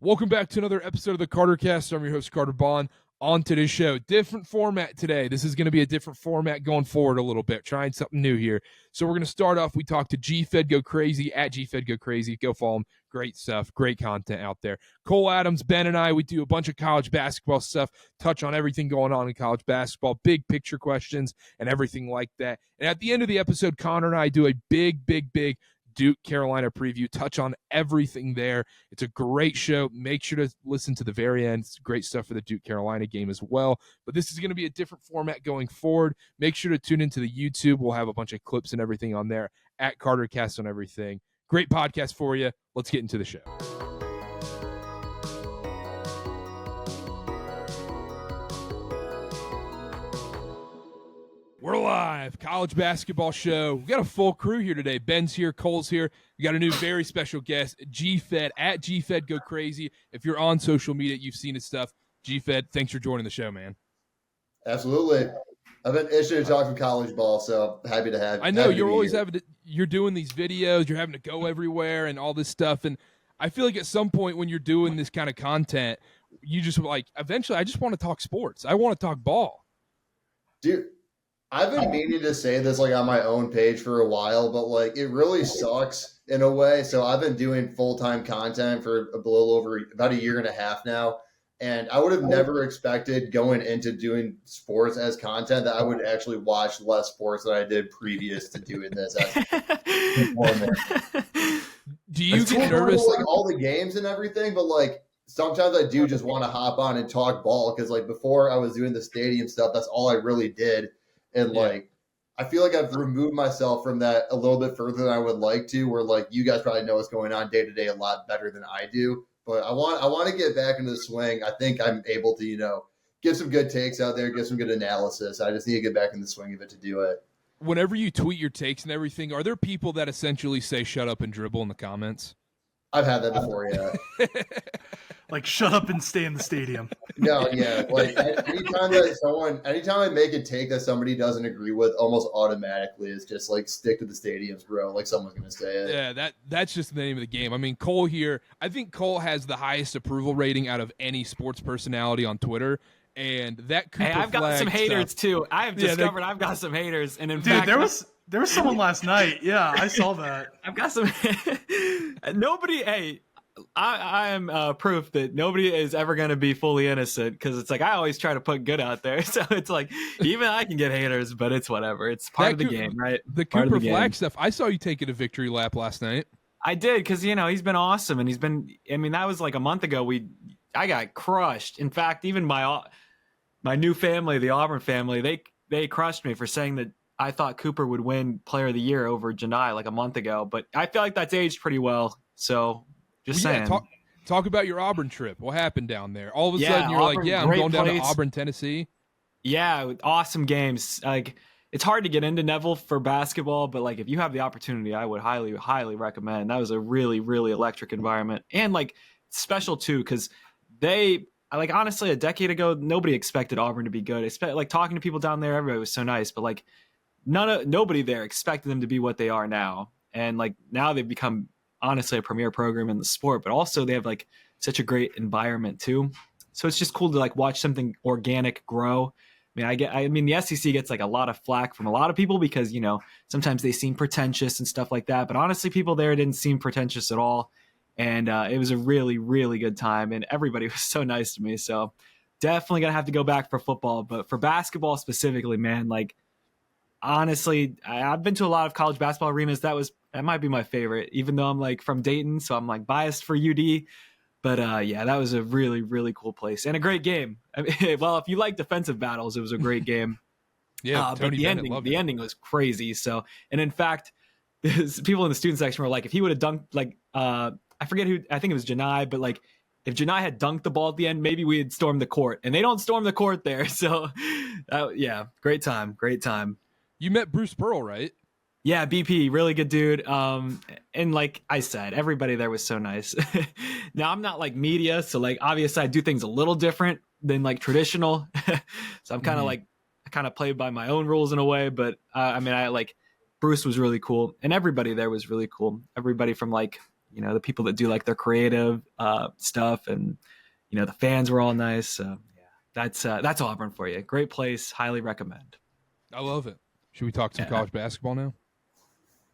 Welcome back to another episode of the Karter Cast. I'm your host, Karter Baughan. On today's show, different format today. This is going to be a different format going forward a little bit, trying something new here. So we're going to start off, we talked to GFed Go Crazy, at GFed Go Crazy. Go follow him. Great stuff, great content out there. Cole Adams, Ben, and I, we do a bunch of college basketball stuff, touch on everything going on in college basketball, big picture questions, and everything like that. And at the end of the episode, Connor and I do a big Duke Carolina preview, touch on everything there. It's a great show. Make sure to listen to the very end. It's great stuff for the Duke Carolina game as well. But this is going to be a different format going forward. Make sure to tune into the YouTube. We'll have a bunch of clips and everything on there at Karter Cast on everything. Great podcast for you. Let's get into the show. We're live, college basketball show. We got a full crew here today. Ben's here, Cole's here. We got a new very special guest, GFed, at GFed Go Crazy. If you're on social media, you've seen his stuff. GFed, thanks for joining the show, man. Absolutely. I've been itching to talk some college ball, so happy to have you. I know you're always you're doing these videos, you're having to go everywhere and all this stuff. And I feel like at some point when you're doing this kind of content, you just eventually I just want to talk sports. I want to talk ball. Dude, I've been meaning to say this on my own page for a while, but it really sucks in a way. So I've been doing full-time content for a little over about a year and a half now. And I would have never expected going into doing sports as content that I would actually watch less sports than I did previous to doing this. Do you get nervous? All the games and everything, but sometimes I do just want to hop on and talk ball because before I was doing the stadium stuff, that's all I really did. And I feel like I've removed myself from that a little bit further than I would like to, where you guys probably know what's going on day to day a lot better than I do. But I want to get back into the swing. I think I'm able to, get some good takes out there, get some good analysis. I just need to get back in the swing of it to do it. Whenever you tweet your takes and everything, are there people that essentially say shut up and dribble in the comments? I've had that before, yeah. Shut up and stay in the stadium. No, yeah. Anytime I make a take that somebody doesn't agree with, almost automatically it's just stick to the stadiums, bro. Someone's gonna say it. Yeah, that's just the name of the game. I mean, Cole here, I think Cole has the highest approval rating out of any sports personality on Twitter. And that Cooper I've got Flagg some haters stuff, too. I have discovered I've got some haters, and in Dude, fact, there was someone last night. Yeah, I saw that. I've got some. Nobody. Hey, I am proof that nobody is ever going to be fully innocent because it's I always try to put good out there. So it's even I can get haters, but it's whatever. It's part of the game, right? The Cooper Flagg stuff. I saw you taking a victory lap last night. I did because he's been awesome, and he's been. I mean, that was a month ago. I got crushed. In fact, even my new family, the Auburn family, they crushed me for saying that I thought Cooper would win Player of the Year over Janai a month ago. But I feel like that's aged pretty well. So just saying. Talk about your Auburn trip. What happened down there? All of a sudden you're Auburn, I'm going down to Auburn, Tennessee. Yeah, awesome games. It's hard to get into Neville for basketball, but if you have the opportunity, I would highly, highly recommend. That was a really, really electric environment. And special too, because they honestly, a decade ago, nobody expected Auburn to be good. Talking to people down there, everybody was so nice, but nobody there expected them to be what they are now. And now they've become honestly a premier program in the sport, but also they have such a great environment too. So it's just cool to watch something organic grow. I mean, the SEC gets a lot of flack from a lot of people because, sometimes they seem pretentious and stuff like that. But honestly, people there didn't seem pretentious at all. And it was a really, really good time. And everybody was so nice to me. So definitely going to have to go back for football. But for basketball specifically, man, honestly, I've been to a lot of college basketball arenas. That might be my favorite, even though I'm from Dayton. So I'm biased for UD. But yeah, that was a really, really cool place and a great game. Well, if you like defensive battles, it was a great game. Yeah, but the ending was crazy. So, and in fact, people in the student section were if he would have dunked, I forget who, I think it was Janai, but if Janai had dunked the ball at the end, maybe we had stormed the court, and they don't storm the court there. So, yeah, great time. You met Bruce Pearl, right? Yeah, BP, really good dude. And like I said, everybody there was so nice. Now I'm not media, so obviously I do things a little different than traditional. So I'm kind of I kind of play by my own rules in a way, but I Bruce was really cool, and everybody there was really cool. Everybody from the people that do like their creative stuff, and the fans were all nice. So yeah, that's Auburn for you. Great place, highly recommend. I love it. Should we talk some college basketball now?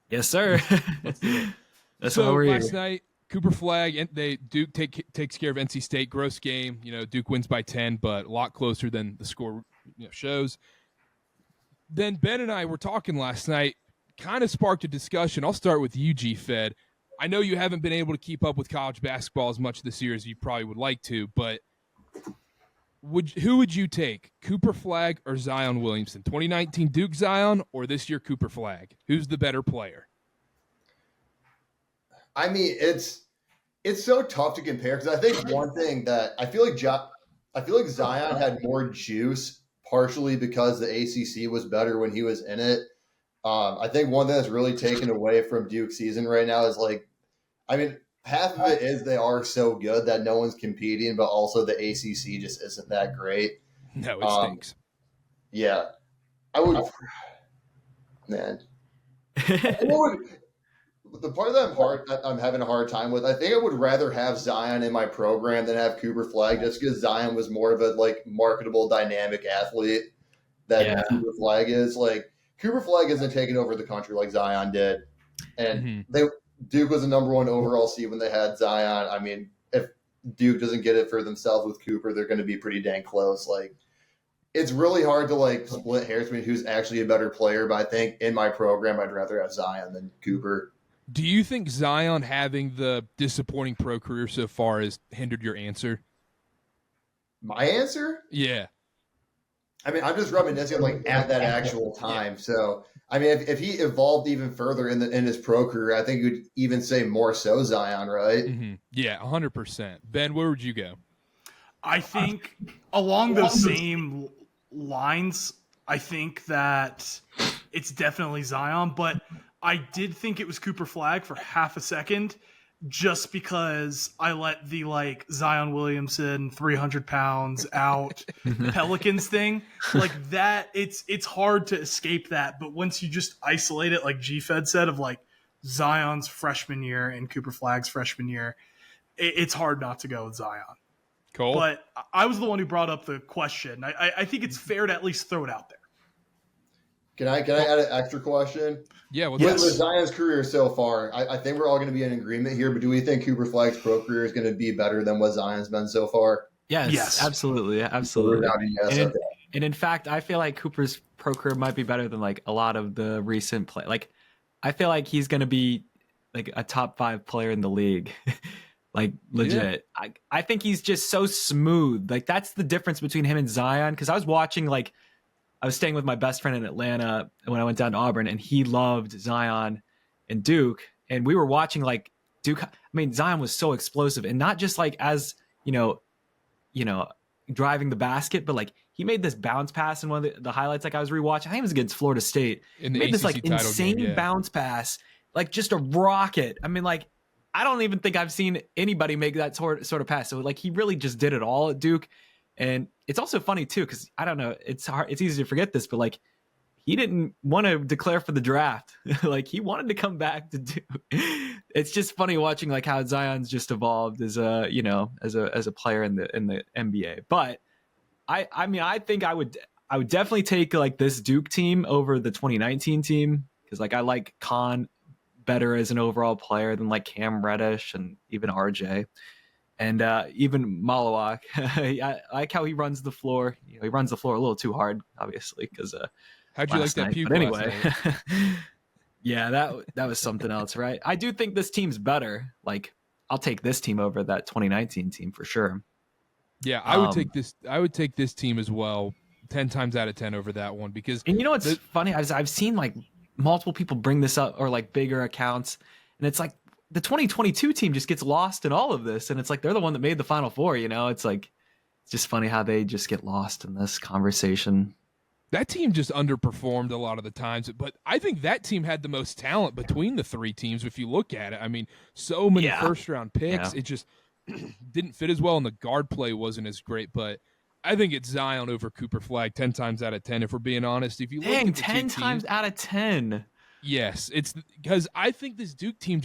Yes, sir. Let's do it. That's so why we're last here. night, Cooper Flagg and Duke takes care of NC State. Gross game. Duke wins by 10, but a lot closer than the score shows. Then Ben and I were talking last night, kind of sparked a discussion. I'll start with you, GFed. I know you haven't been able to keep up with college basketball as much this year as you probably would like to, but who would you take, Cooper Flagg or Zion Williamson? 2019 Duke Zion or this year Cooper Flagg? Who's the better player? I mean, it's so tough to compare because I think one thing that I feel like Zion had more juice, partially because the ACC was better when he was in it. I think one thing that's really taken away from Duke's season right now is half of it is they are so good that no one's competing, but also the ACC just isn't that great. No, it stinks. Yeah, I would. Man, the part that I'm having a hard time with, I think I would rather have Zion in my program than have Cooper Flagg, just because Zion was more of a marketable, dynamic athlete that Cooper Flagg is. Cooper Flagg isn't taking over the country like Zion did, and Duke was the number 1 overall seed when they had Zion. I mean, if Duke doesn't get it for themselves with Cooper, they're going to be pretty dang close. It's really hard to split hairs between who's actually a better player, but I think in my program, I'd rather have Zion than Cooper. Do you think Zion having the disappointing pro career so far has hindered your answer? My answer? Yeah. I mean, I'm just reminiscing at that actual time. Yeah. So, I mean, if he evolved even further in his pro career, I think you'd even say more so Zion, right? Mm-hmm. Yeah, 100%. Ben, where would you go? I think along those same lines, I think that it's definitely Zion, but I did think it was Cooper Flagg for half a second, just because I let the Zion Williamson 300 pounds out Pelicans thing that. It's hard to escape that, but once you just isolate it, like GFed said, of Zion's freshman year and Cooper Flagg's freshman year, it's hard not to go with Zion. Cool. But I was the one who brought up the question. I think it's fair to at least throw it out there. Can I add an extra question? Yeah. With Zion's career so far, I think we're all going to be in agreement here, but do we think Cooper Flagg's pro career is going to be better than what Zion's been so far? Yes. Absolutely. Yes, and in fact, I feel like Cooper's pro career might be better than a lot of the recent play. I feel like he's going to be a top 5 player in the league. Legit. Yeah. I think he's just so smooth. That's the difference between him and Zion. Because I was watching I was staying with my best friend in Atlanta when I went down to Auburn, and he loved Zion and Duke. And we were watching Duke. I mean, Zion was so explosive, and not just as driving the basket, but he made this bounce pass in one of the highlights. I was rewatching. I think it was against Florida State. In the made ACC this insane game, bounce pass, just a rocket. I mean, I don't even think I've seen anybody make that sort of pass. So he really just did it all at Duke. And it's also funny too, because I don't know, it's easy to forget this, but he didn't want to declare for the draft. He wanted to come back to Duke. It's just funny watching how Zion's just evolved as a as a player in the NBA. But I think I would definitely take this Duke team over the 2019 team, because I like Khan better as an overall player than Cam Reddish and even RJ. And even Malawak, I like how he runs the floor. He runs the floor a little too hard, obviously, because how'd you like that puke? But anyway, yeah, that was something else, right? I do think this team's better. I'll take this team over that 2019 team for sure. Yeah, I would take this. I would take this team as well, 10 times out of 10 over that one, because. And what's funny? I've seen multiple people bring this up, or bigger accounts, and it's the 2022 team just gets lost in all of this, and it's they're the one that made the Final Four. It's it's just funny how they just get lost in this conversation. That team just underperformed a lot of the times, but I think that team had the most talent between the 3 teams. If you look at it, I mean, so many first-round picks. Yeah. It just didn't fit as well, and the guard play wasn't as great. But I think it's Zion over Cooper Flagg 10 times out of 10. If we're being honest, if you look at the 10 times out of 10. Yes, it's because I think this Duke team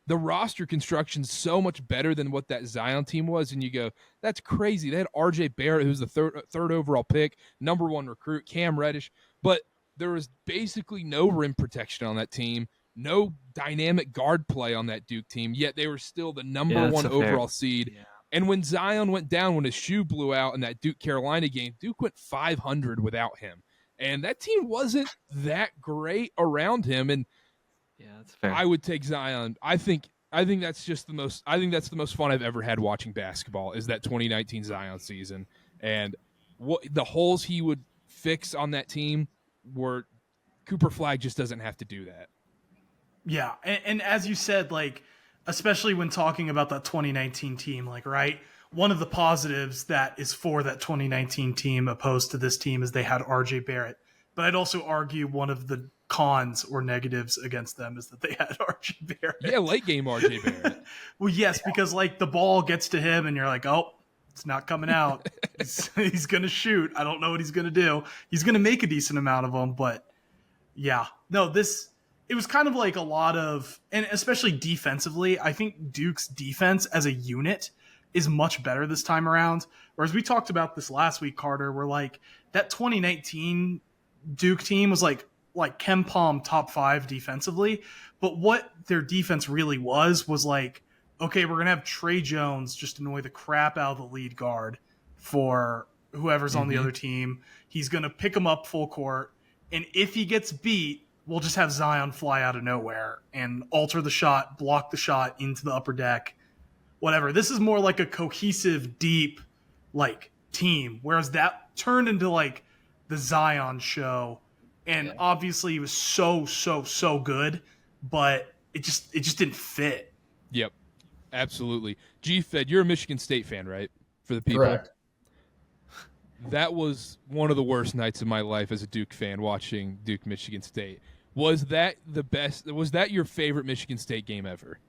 the roster construction's so much better than what that Zion team was, and you go, that's crazy. They had R.J. Barrett, who's the third overall pick, number 1 recruit, Cam Reddish, but there was basically no rim protection on that team, no dynamic guard play on that Duke team, yet they were still the number 1 overall seed. Yeah. And when Zion went down, when his shoe blew out in that Duke-Carolina game, Duke went 500 without him. And that team wasn't that great around him. And yeah, that's fair. I would take Zion. I think that's just the most. I think that's the most fun I've ever had watching basketball. Is that 2019 Zion season, and what the holes he would fix on that team were Cooper Flagg just doesn't have to do that. Yeah, and as you said, like especially when talking about that 2019 team, like right. One of the positives that is for that 2019 team opposed to this team is they had RJ Barrett. But I'd also argue one of the cons or negatives against them is that they had RJ Barrett. Yeah, late game RJ Barrett. Well, yes, because like the ball gets to him and you're like, oh, it's not coming out. He's going to shoot. I don't know what he's going to do. He's going to make a decent amount of them. But yeah, no, it was kind of like a lot of, and especially defensively, I think Duke's defense as a unit is much better this time around. Whereas we talked about this last week, Karter, where like that 2019 Duke team was like Ken Palm top 5 defensively. But what their defense really was like, okay, we're going to have Trey Jones just annoy the crap out of the lead guard for whoever's on the other team. He's going to pick him up full court. And if he gets beat, we'll just have Zion fly out of nowhere and alter the shot, block the shot into the upper deck. Whatever. This is more like a cohesive, deep, like team. Whereas that turned into like the Zion show, and obviously he was so good, but it just didn't fit. Yep, absolutely. GFed, you're a Michigan State fan, right? For the people. Correct. That was one of the worst nights of my life as a Duke fan, watching Duke Michigan State. Was that the best? Was that your favorite Michigan State game ever?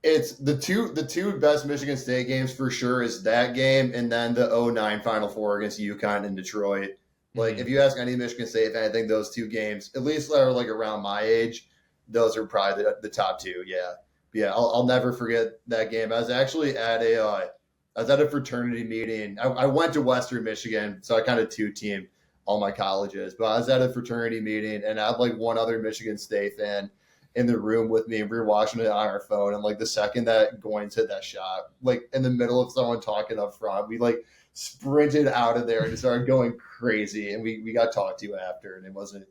It's the two best Michigan State games for sure is that game and then the 2009 Final Four against UConn in Detroit. Like if you ask any Michigan State fan, I think those two games, at least that are like around my age, those are probably the top two. Yeah. I'll never forget that game. I was actually at a fraternity meeting. I went to Western Michigan, so I kind of two-teamed all my colleges. But I was at a fraternity meeting, and I had like one other Michigan State fan in the room with me, and we were watching it on our phone. And like the second that Goins hit that shot, like in the middle of someone talking up front, we like sprinted out of there and started going crazy. And we got talked to after, and it wasn't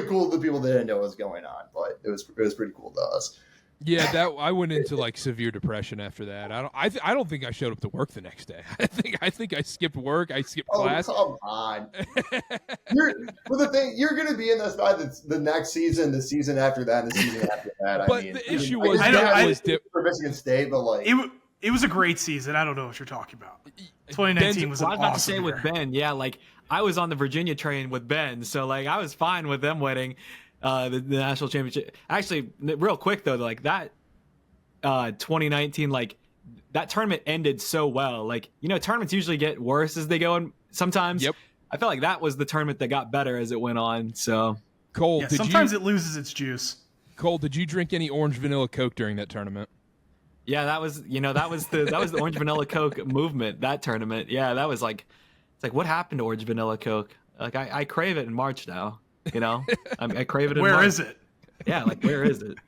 cool to the people that didn't know what was going on, but it was pretty cool to us. Yeah, that I went into like severe depression after that. I don't think I showed up to work the next day. I think I skipped work. I skipped class. Oh, come on. You're going to be in this by the next season, the season after that, and the season after that. But the issue was for Michigan State, but like it was a great season. I don't know what you're talking about. 2019 was an awesome year. I was about to say with Ben, yeah, like I was on the Virginia train with Ben, so like I was fine with them winning. The national championship. Actually, real quick though, like that 2019, like that tournament ended so well. Like, you know, tournaments usually get worse as they go, and sometimes. Yep. I felt like that was the tournament that got better as it went on. So, Cole, yeah, sometimes it loses its juice. Cole, did you drink any orange vanilla Coke during that tournament? Yeah, that was the orange vanilla Coke movement. That tournament, yeah, that was like, it's like what happened to orange vanilla Coke? Like I crave it in March now. You know, I crave it. Where is it? Yeah, like where is it?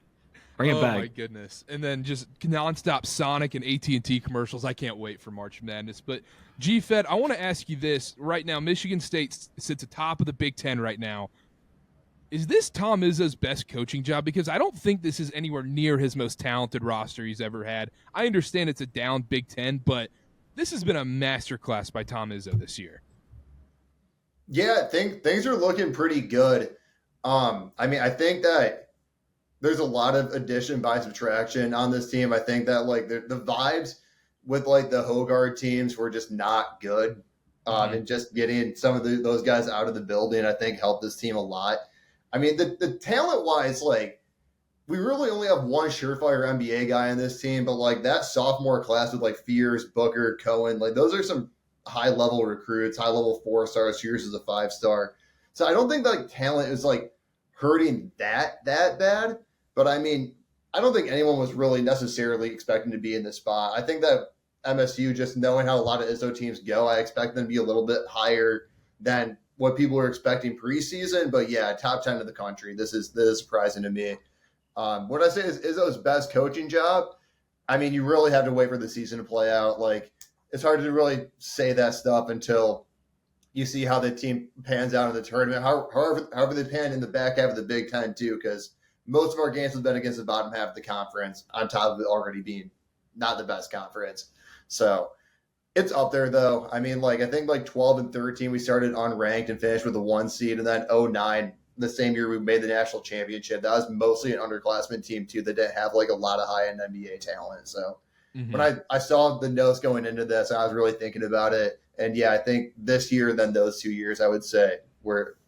Bring it back. Oh my goodness! And then just nonstop Sonic and AT&T commercials. I can't wait for March Madness. But GFed, I want to ask you this right now. Michigan State sits atop of the Big Ten right now. Is this Tom Izzo's best coaching job? Because I don't think this is anywhere near his most talented roster he's ever had. I understand it's a down Big Ten, but this has been a masterclass by Tom Izzo this year. Yeah, I think things are looking pretty good. I mean, I think that there's a lot of addition by subtraction on this team. I think that like the vibes with like the Hogard teams were just not good. And just getting some of those guys out of the building, I think helped this team a lot. I mean, the talent wise, like we really only have one surefire NBA guy in this team, but like that sophomore class with like Fears, Booker, Cohen, like those are some high-level recruits, high-level 4-star, Sears is a 5-star. So I don't think like talent is like hurting that bad. But I mean, I don't think anyone was really necessarily expecting to be in this spot. I think that MSU, just knowing how a lot of IZZO teams go, I expect them to be a little bit higher than what people were expecting preseason. But yeah, top 10 of the country. This is surprising to me. What I say is IZZO's best coaching job. I mean, you really have to wait for the season to play out. Like, it's hard to really say that stuff until you see how the team pans out in the tournament, however they pan in the back half of the Big Ten too, because most of our games have been against the bottom half of the conference, on top of it already being not the best conference. So it's up there, though. I mean, like, I think like 12 and 13, we started unranked and finished with a 1 seed, and then 09, the same year we made the national championship. That was mostly an underclassmen team too that didn't have like a lot of high-end NBA talent. So when I saw the notes going into this, I was really thinking about it. And yeah, I think this year and then those 2 years, I would say, were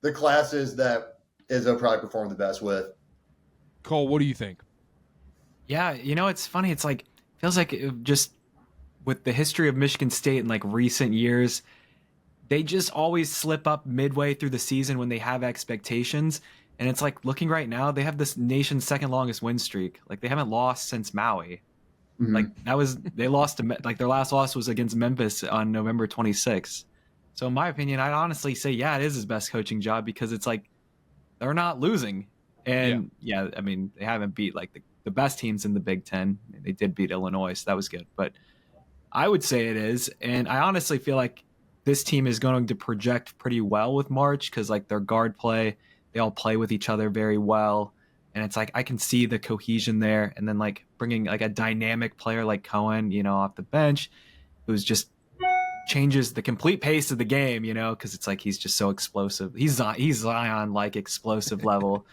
the classes that IZZO probably performed the best with. Cole, what do you think? Yeah, it's funny. It's like, feels like just with the history of Michigan State in like recent years, they just always slip up midway through the season when they have expectations. And it's like, looking right now, they have this nation's second longest win streak. Like, they haven't lost since Maui. Mm-hmm. Like, they lost to, like, their last loss was against Memphis on November 26th. So in my opinion, I'd honestly say, yeah, it is his best coaching job, because it's like, they're not losing. And yeah, I mean, they haven't beat like the best teams in the Big Ten. They did beat Illinois, so that was good. But I would say it is. And I honestly feel like this team is going to project pretty well with March, because like their guard play, they all play with each other very well. And it's like, I can see the cohesion there. And then like bringing like a dynamic player like Cohen, off the bench, who's just changes the complete pace of the game, because it's like, he's just so explosive. He's Zion like explosive level,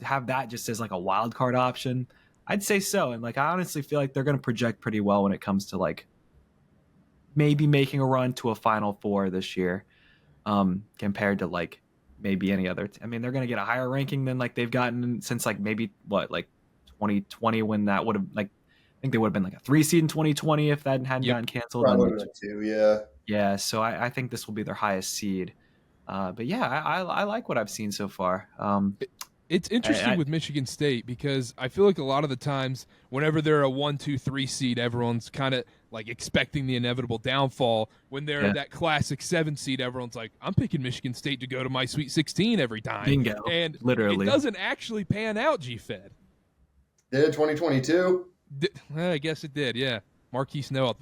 have that just as like a wild card option. I'd say so. And like, I honestly feel like they're going to project pretty well when it comes to like maybe making a run to a Final Four this year, compared to like maybe any other. I mean, they're going to get a higher ranking than like they've gotten since like maybe like 2020, when that would have like, I think they would have been like a 3 seed in 2020 if that hadn't gotten canceled. Probably 2, yeah. Yeah, so I think this will be their highest seed. But yeah, I like what I've seen so far. It's interesting with Michigan State, because I feel like a lot of the times whenever they're a 1, 2, 3 seed, everyone's kind of like expecting the inevitable downfall. When they're that classic 7 seed, everyone's like, I'm picking Michigan State to go to my Sweet 16 every time. Bingo. And literally, it doesn't actually pan out, GFed. Did it 2022? I guess it did, yeah. Marquise Noel.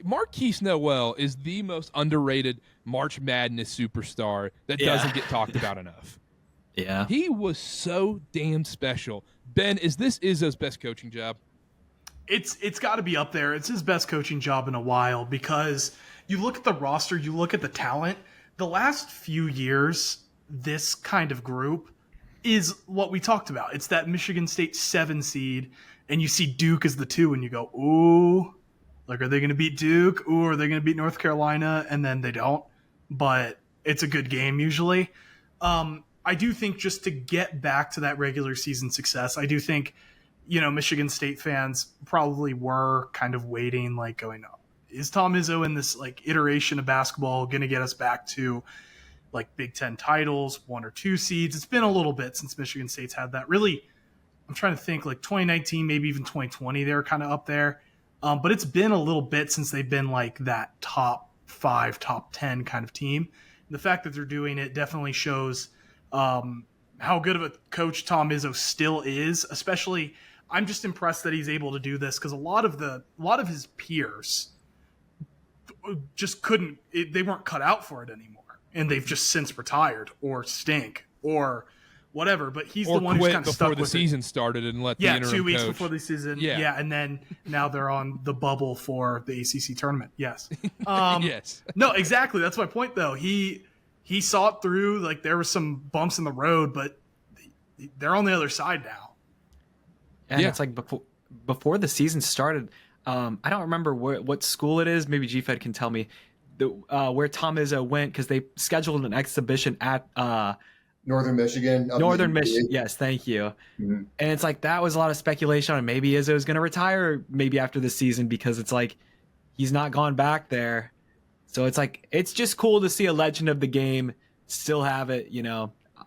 Marquise Noel is the most underrated March Madness superstar that doesn't get talked about enough. Yeah. He was so damn special. Ben, is this IZZO'S best coaching job? It's got to be up there. It's his best coaching job in a while, because you look at the roster, you look at the talent. The last few years, this kind of group is what we talked about. It's that Michigan State 7 seed, and you see Duke as the 2, and you go, ooh, like, are they going to beat Duke? Ooh, are they going to beat North Carolina? And then they don't. But it's a good game usually. I do think, just to get back to that regular season success, I do think, Michigan State fans probably were kind of waiting, like going, oh, is Tom Izzo in this like iteration of basketball going to get us back to like Big Ten titles, 1 or 2 seeds? It's been a little bit since Michigan State's had that. Really, I'm trying to think, like 2019, maybe even 2020, they were kind of up there. But it's been a little bit since they've been like that top 5, top 10 kind of team. And the fact that they're doing it definitely shows how good of a coach Tom Izzo still is. Especially, I'm just impressed that he's able to do this, because a lot of his peers just couldn't. They weren't cut out for it anymore, and they've just since retired or stink or whatever. But he's the one who's kind of stuck with it. Before the season started and let the interim 2 weeks coach. before the season. Yeah, and then now they're on the bubble for the ACC tournament. Yes. Yes. No, exactly. That's my point, though. He saw it through. Like, there were some bumps in the road, but they're on the other side now. And it's like before the season started, I don't remember what school it is. Maybe GFed can tell me where Tom Izzo went, because they scheduled an exhibition at Northern Michigan. Northern Michigan. Yes, thank you. Mm-hmm. And it's like, that was a lot of speculation on maybe Izzo's going to retire maybe after the season, because it's like he's not gone back there. So it's like, it's just cool to see a legend of the game still have it,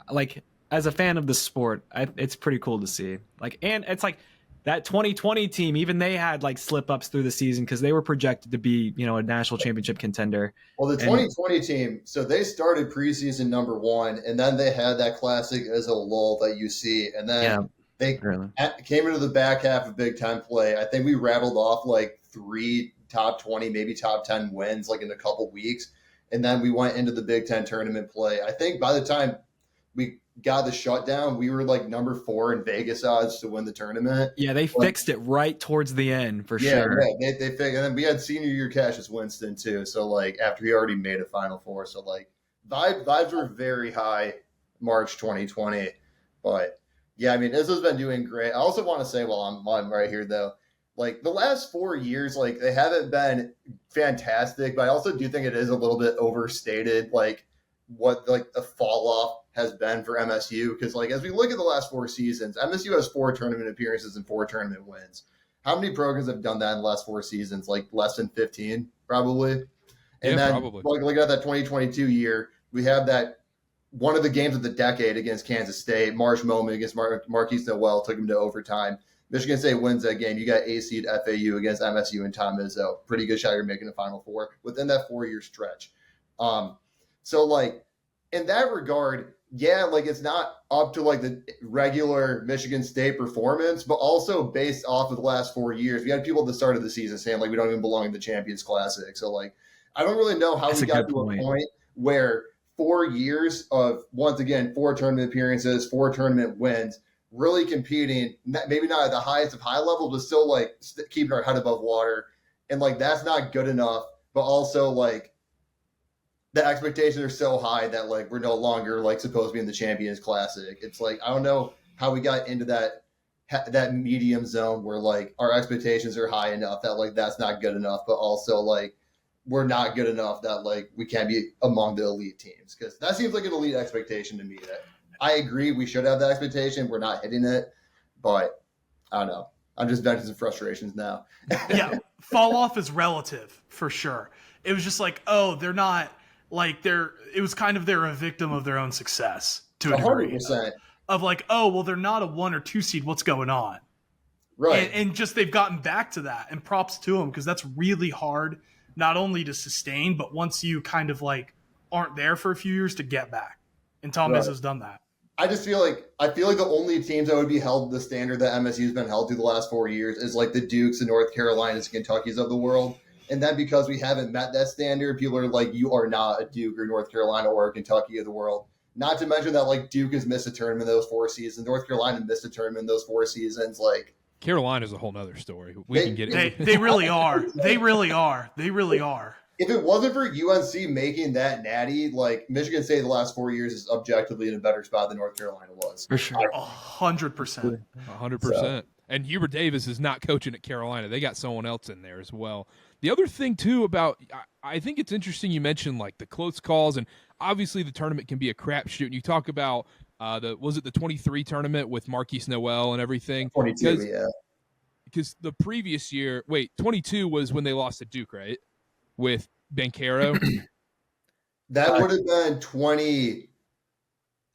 like as a fan of the sport, it's pretty cool to see. Like, and it's like that 2020 team, even they had like slip ups through the season because they were projected to be, a national championship contender. Well, the 2020 team, so they started preseason number 1, and then they had that classic IZZO lull that you see, and then they came into the back half of Big Ten play. I think we rattled off like 3 top 20, maybe top 10 wins like in a couple weeks, and then we went into the Big Ten tournament play. I think by the time we got the shutdown, we were like number 4 in Vegas odds to win the tournament. Yeah, they fixed it right towards the end for sure. Yeah, they fixed, and then we had senior year Cassius Winston too. So like after he already made a Final Four, so like vibes were very high March 2020. But yeah, I mean Izzo's been doing great. I also want to say while I'm right here though, like the last 4 years, like they haven't been fantastic, but I also do think it is a little bit overstated, like what like the fall off has been for MSU, because like as we look at the last 4 seasons, MSU has 4 tournament appearances and 4 tournament wins. How many programs have done that in the last 4 seasons? Like less than 15, probably. And then probably. Like looking at that 2022 year, we have that one of the games of the decade against Kansas State, March moment against Marquise Noel, took him to overtime. Michigan State wins that game. You got A-seed FAU against MSU and Tom Izzo. Pretty good shot you're making a Final Four within that 4-year stretch. So like in that regard, yeah, like it's not up to like the regular Michigan State performance, but also based off of the last 4 years, we had people at the start of the season saying like we don't even belong in the Champions Classic. So like I don't really know how we got to a point where 4 years of, once again, 4 tournament appearances, 4 tournament wins, really competing, maybe not at the highest of high levels, but still like keeping our head above water. And like that's not good enough, but also like the expectations are so high that like we're no longer like supposed to be in the Champions Classic. It's like I don't know how we got into that medium zone where like our expectations are high enough that like that's not good enough, but also like we're not good enough that like we can't be among the elite teams, because that seems like an elite expectation to me. That I agree we should have that expectation. We're not hitting it, but I don't know. I'm just venting some frustrations now. Yeah, fall off is relative for sure. It was just like, oh, they're not. Like it was kind of they're a victim of their own success to a degree. 100%. Of like, oh, well, they're not a 1 or 2 seed. What's going on? Right. And just they've gotten back to that, and props to them, because that's really hard, not only to sustain, but once you kind of like aren't there for a few years to get back. And Tom Izzo's done that. I feel like the only teams that would be held to the standard that MSU's been held to the last 4 years is like the Dukes and North Carolinas and Kentuckys of the world. And then because we haven't met that standard, people are like, you are not a Duke or North Carolina or a Kentucky of the world. Not to mention that like Duke has missed a tournament in those 4 seasons. North Carolina missed a tournament in those 4 seasons. Like Carolina's a whole nother story. We can get it. They really are. They really are. They really are. If it wasn't for UNC making that natty, like Michigan State the last 4 years is objectively in a better spot than North Carolina was. For sure. 100%. 100%. And Hubert Davis is not coaching at Carolina. They got someone else in there as well. The other thing, too, about I think it's interesting you mentioned, like, the close calls, and obviously the tournament can be a crapshoot. And you talk about, the 23 tournament with Marquise Noel and everything? 22, yeah. Because the previous year, 22 was when they lost to Duke, right? With Banchero. That would have been 20.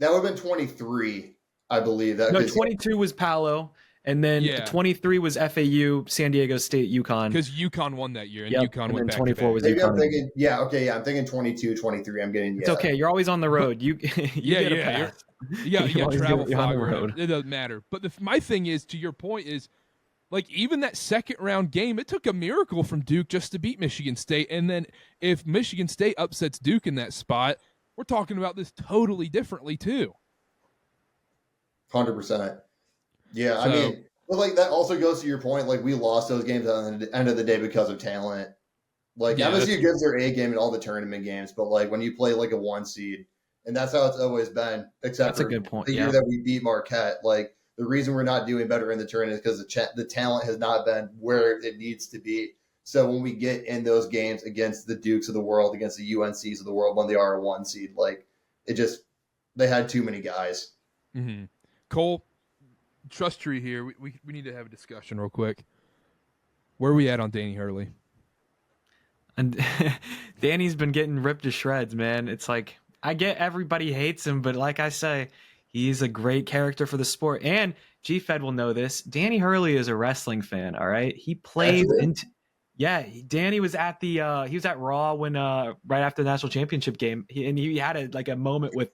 That would have been 23, I believe. No, 22 was Palo. And then 23 was FAU, San Diego State, UConn. Because UConn won that year, and UConn went back 24 was Maybe UConn. I'm thinking, I'm thinking 22, 23. I'm getting, It's okay. You're always on the road. You get a pass. You got travel you're on the fog. road. It doesn't matter. But my thing is, to your point, is like even that second round game, it took a miracle from Duke just to beat Michigan State. And then if Michigan State upsets Duke in that spot, we're talking about this totally differently too. 100%. Yeah, I mean, but like that also goes to your point. Like we lost those games at the end of the day because of talent. Like MSU gives their A game in all the tournament games, but like when you play like a 1 seed, and that's how it's always been. Except that's for a good point. The year that we beat Marquette, like the reason we're not doing better in the tournament is because the talent has not been where it needs to be. So when we get in those games against the Dukes of the world, against the UNCs of the world, when they are a 1 seed, like they had too many guys. Mm-hmm. Cole. Trust tree here. We need to have a discussion real quick. Where are we at on Danny Hurley? And Danny's been getting ripped to shreds, man. It's like I get everybody hates him, but like I say, He's a great character for the sport. And GFed will know this. Danny Hurley is a wrestling fan. All right. He plays into. Yeah, Danny was at he was at Raw when right after the national championship game, he had a moment with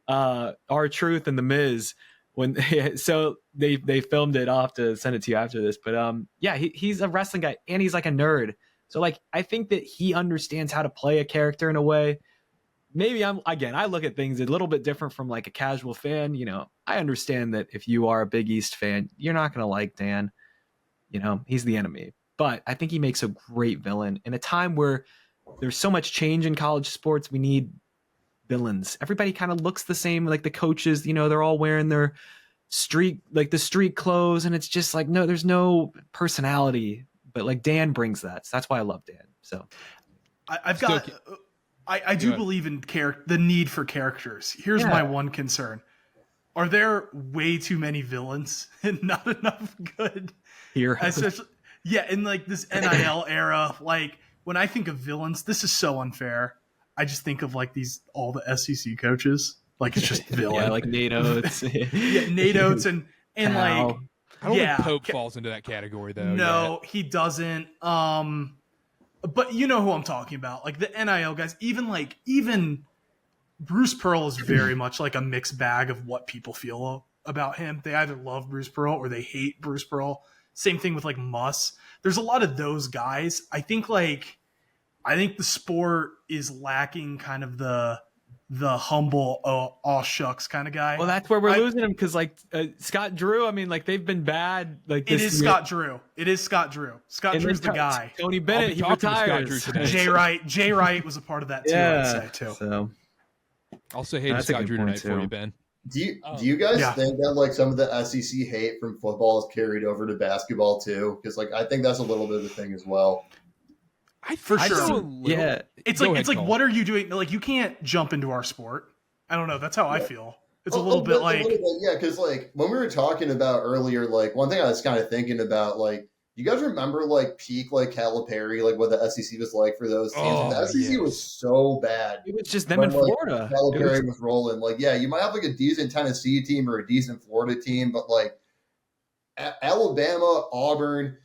R-Truth and The Miz when so they filmed it. I'll have to send it to you after this. But yeah, he's a wrestling guy and he's like a nerd. So like I think that he understands how to play a character in a way. Maybe I look at things a little bit different from like a casual fan. You know, I understand that if you are a Big East fan, you're not gonna like Dan. You know, he's the enemy. But I think he makes a great villain in a time where there's so much change in college sports. We need villains. Everybody kind of looks the same. Like the coaches, you know, they're all wearing their street clothes. And it's just like, no, there's no personality, but like Dan brings that. So that's why I love Dan. So I do believe in the need for characters. Here's my one concern. Are there way too many villains and not enough good heroes? Yeah, in like this NIL era, like when I think of villains, this is so unfair. I just think of like all the SEC coaches, like it's just villain. Yeah, like Nate Oates. Nate Oates and like I don't think Pope falls into that category though. No, he doesn't. But you know who I'm talking about, like the NIL guys. Even Bruce Pearl is very much like a mixed bag of what people feel about him. They either love Bruce Pearl or they hate Bruce Pearl. Same thing with like Muss. There's a lot of those guys. I think the sport is lacking kind of the humble, aw shucks kind of guy. Well, that's where we're losing him because like Scott Drew. I mean, like they've been bad. Like it is Scott Drew. Scott Drew's the guy. Tony Bennett. He retires. Jay Wright was a part of that too. I'd say too. So I'll say hey to Scott Drew tonight for you, Ben. Do you guys think that like some of the SEC hate from football is carried over to basketball too? Because like I think that's a little bit of a thing as well. For sure. Yeah. It's like what are you doing? Like you can't jump into our sport. I don't know. That's how I feel. It's a little bit like because like when we were talking about earlier, like one thing I was kind of thinking about, like you guys remember like peak like Calipari, like what the SEC was like for those teams. The SEC was so bad. It was just them in Florida. Calipari was rolling. Like yeah, you might have like a decent Tennessee team or a decent Florida team, but like Alabama, Auburn.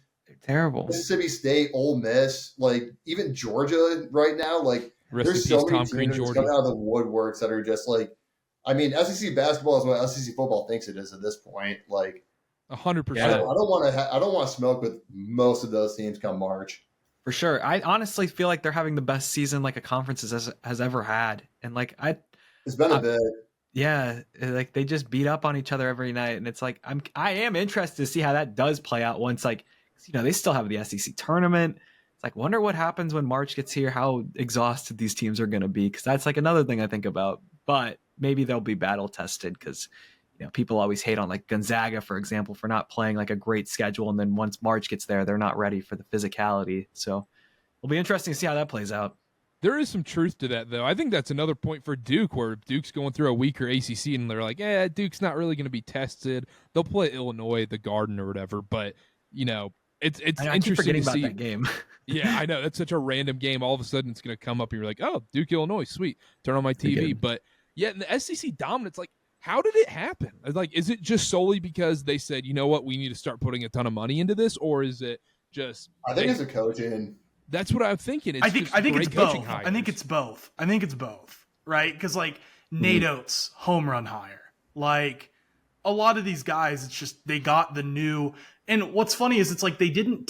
Terrible. Mississippi State, Ole Miss, like even Georgia right now, like there's so many teams coming out of the woodworks that are just like, I mean, SEC basketball is what SEC football thinks it is at this point. Like 100%. I don't want to smoke with most of those teams come March. For sure. I honestly feel like they're having the best season like a conference has ever had, and like it's been a bit. Yeah, like they just beat up on each other every night, and it's like I am interested to see how that does play out once like. You know, they still have the SEC tournament. It's like, wonder what happens when March gets here, how exhausted these teams are going to be. Because that's like another thing I think about. But maybe they'll be battle tested because, you know, people always hate on like Gonzaga, for example, for not playing like a great schedule. And then once March gets there, they're not ready for the physicality. So it'll be interesting to see how that plays out. There is some truth to that, though. I think that's another point for Duke, where Duke's going through a weaker ACC, and they're like, Duke's not really going to be tested. They'll play Illinois, the Garden, or whatever. But, you know, it's interesting to see that game. Yeah, I know. That's such a random game. All of a sudden, it's going to come up, and you're like, oh, Duke, Illinois, sweet. Turn on my TV. But, yeah, in the SEC dominance, like, how did it happen? Like, is it just solely because they said, you know what, we need to start putting a ton of money into this, or is it just... I think it's a coaching. That's what I'm thinking. I think it's both. Hires. I think it's both, right? Because, like, Nate Oates, home run hire. Like, a lot of these guys, it's just they got the new... And what's funny is it's like they didn't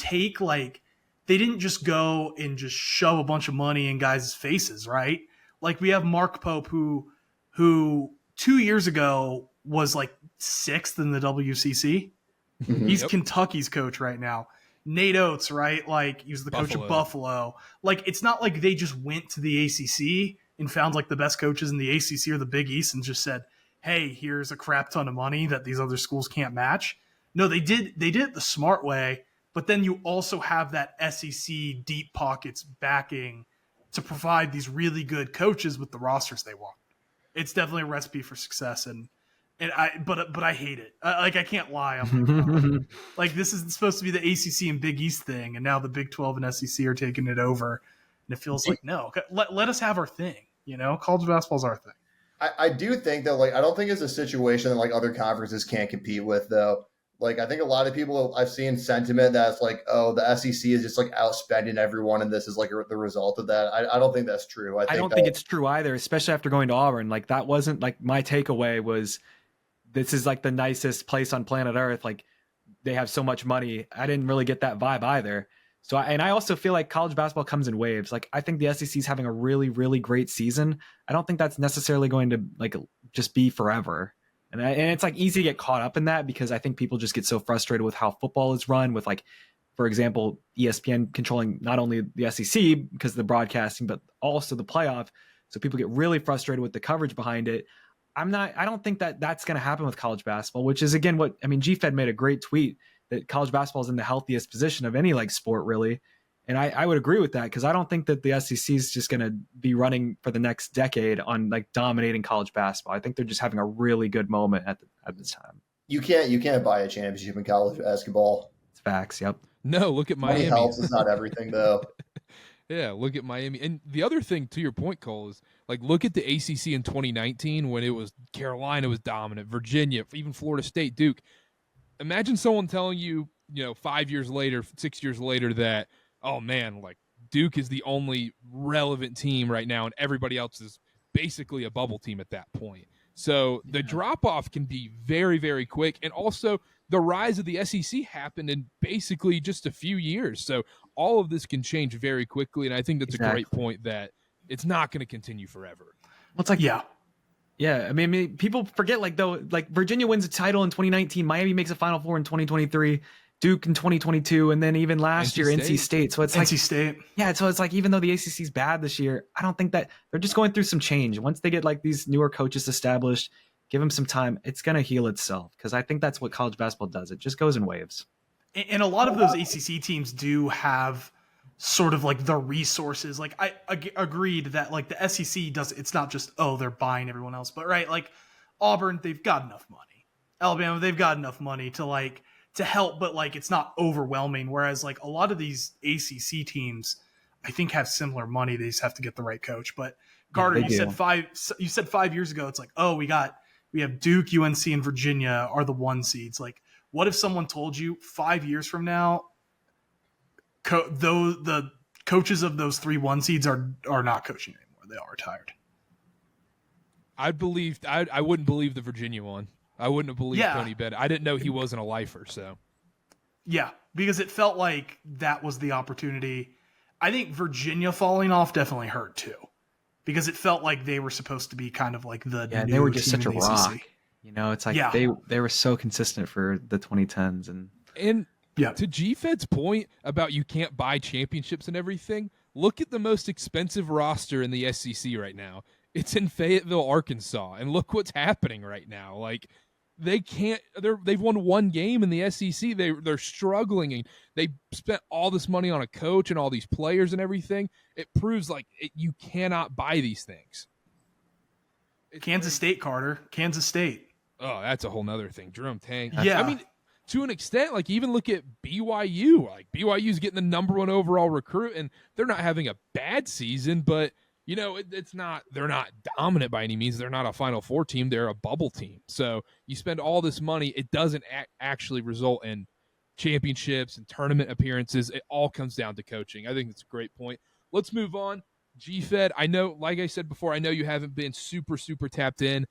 just go and just shove a bunch of money in guys' faces, right? Like we have Mark Pope who 2 years ago was like 6th in the WCC. He's Kentucky's coach right now. Nate Oates, right? Like he was the coach of Buffalo. Like it's not like they just went to the ACC and found like the best coaches in the ACC or the Big East and just said, hey, here's a crap ton of money that these other schools can't match. No, they did it the smart way, but then you also have that SEC deep pockets backing to provide these really good coaches with the rosters they want. It's definitely a recipe for success, but I hate it. Like I can't lie. I'm like this is supposed to be the ACC and Big East thing, and now the Big 12 and SEC are taking it over, and it feels like no. Let us have our thing. You know, college basketball's our thing. I do think that, like, I don't think it's a situation that, like, other conferences can't compete with, though. Like, I think a lot of people, I've seen sentiment that's like, oh, the SEC is just, like, outspending everyone, and this is, like, the result of that. I don't think that's true. I don't think it's true either, especially after going to Auburn. Like, that wasn't, like, my takeaway was this is, like, the nicest place on planet Earth. Like, they have so much money. I didn't really get that vibe either. So, I also feel like college basketball comes in waves. Like, I think the SEC is having a really, really great season. I don't think that's necessarily going to, like, just be forever. And it's, like, easy to get caught up in that because I think people just get so frustrated with how football is run with, like, for example, ESPN controlling not only the SEC because of the broadcasting, but also the playoff. So people get really frustrated with the coverage behind it. I don't think that that's going to happen with college basketball, which is, again, GFed made a great tweet that college basketball is in the healthiest position of any, like, sport, really. And I would agree with that because I don't think that the SEC is just going to be running for the next decade on, like, dominating college basketball. I think they're just having a really good moment at this time. You can't buy a championship in college basketball. It's facts. Yep. No, look at Miami. Money helps. It's not everything, though. Yeah, look at Miami. And the other thing, to your point, Cole, is, like, look at the ACC in 2019 when it was Carolina was dominant, Virginia, even Florida State, Duke. Imagine someone telling you, 5 years later, 6 years later that, oh, man, like, Duke is the only relevant team right now and everybody else is basically a bubble team at that point. So the drop-off can be very, very quick. And also the rise of the SEC happened in basically just a few years. So all of this can change very quickly. And I think that's a great point that it's not going to continue forever. Well, it's like, Yeah. Yeah, I mean, people forget, like, though, like, Virginia wins a title in 2019, Miami makes a Final Four in 2023, Duke in 2022, and then even last year, NC State. So it's NC State. Yeah, so it's like, even though the ACC is bad this year, I don't think that they're just going through some change. Once they get, like, these newer coaches established, give them some time, it's going to heal itself because I think that's what college basketball does. It just goes in waves. And a lot of those ACC teams do have sort of, like, the resources. Like, I agreed that, like, the SEC does, it's not just, oh, they're buying everyone else, but right, like, Auburn, they've got enough money. Alabama, they've got enough money to, like, to help, but, like, it's not overwhelming. Whereas, like, a lot of these ACC teams, I think, have similar money. They just have to get the right coach. But Karter, you said 5 years ago, it's like, oh, we have Duke, UNC, and Virginia are the one seeds. Like, what if someone told you 5 years from now, the coaches of those 3 1 seeds are not coaching anymore? They are retired. I wouldn't believe the Virginia one. I wouldn't have believed Tony Bennett. I didn't know he wasn't a lifer. So yeah, because it felt like that was the opportunity. I think Virginia falling off definitely hurt too, because it felt like they were supposed to be kind of like the new they were just team such a in the ACC. rock. It's like they were so consistent for the 2010s and to GFed's point about you can't buy championships and everything, look at the most expensive roster in the SEC right now. It's in Fayetteville, Arkansas, and look what's happening right now. Like, they've won one game in the SEC. They're struggling, and they spent all this money on a coach and all these players and everything. It proves, like, you cannot buy these things. Kansas State, Karter. Kansas State. Oh, that's a whole nother thing. Jerome Tang. Yeah. I mean, to an extent, like, even look at BYU. Like, BYU's getting the number 1 overall recruit, and they're not having a bad season, but it's not. They're not dominant by any means. They're not a Final Four team. They're a bubble team. So you spend all this money, it doesn't actually result in championships and tournament appearances. It all comes down to coaching. I think that's a great point. Let's move on. GFed. I know, like I said before, I know you haven't been super, super tapped in,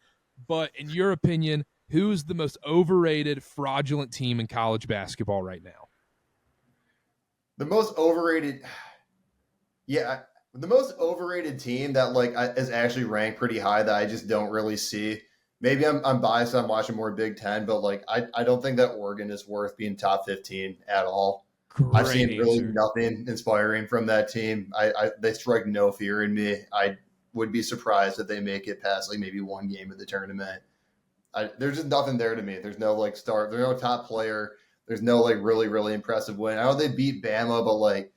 but in your opinion, who's the most overrated, fraudulent team in college basketball right now? The most overrated, the most overrated team that, like, is actually ranked pretty high that I just don't really see. Maybe I'm biased. I'm watching more Big Ten, but, like, I don't think that Oregon is worth being top 15 at all. I've seen really nothing inspiring from that team. They strike no fear in me. I would be surprised if they make it past, like, maybe one game of the tournament. There's just nothing there to me. There's no, like, star. There's no top player. There's no, like, really, really impressive win. I know they beat Bama, but, like,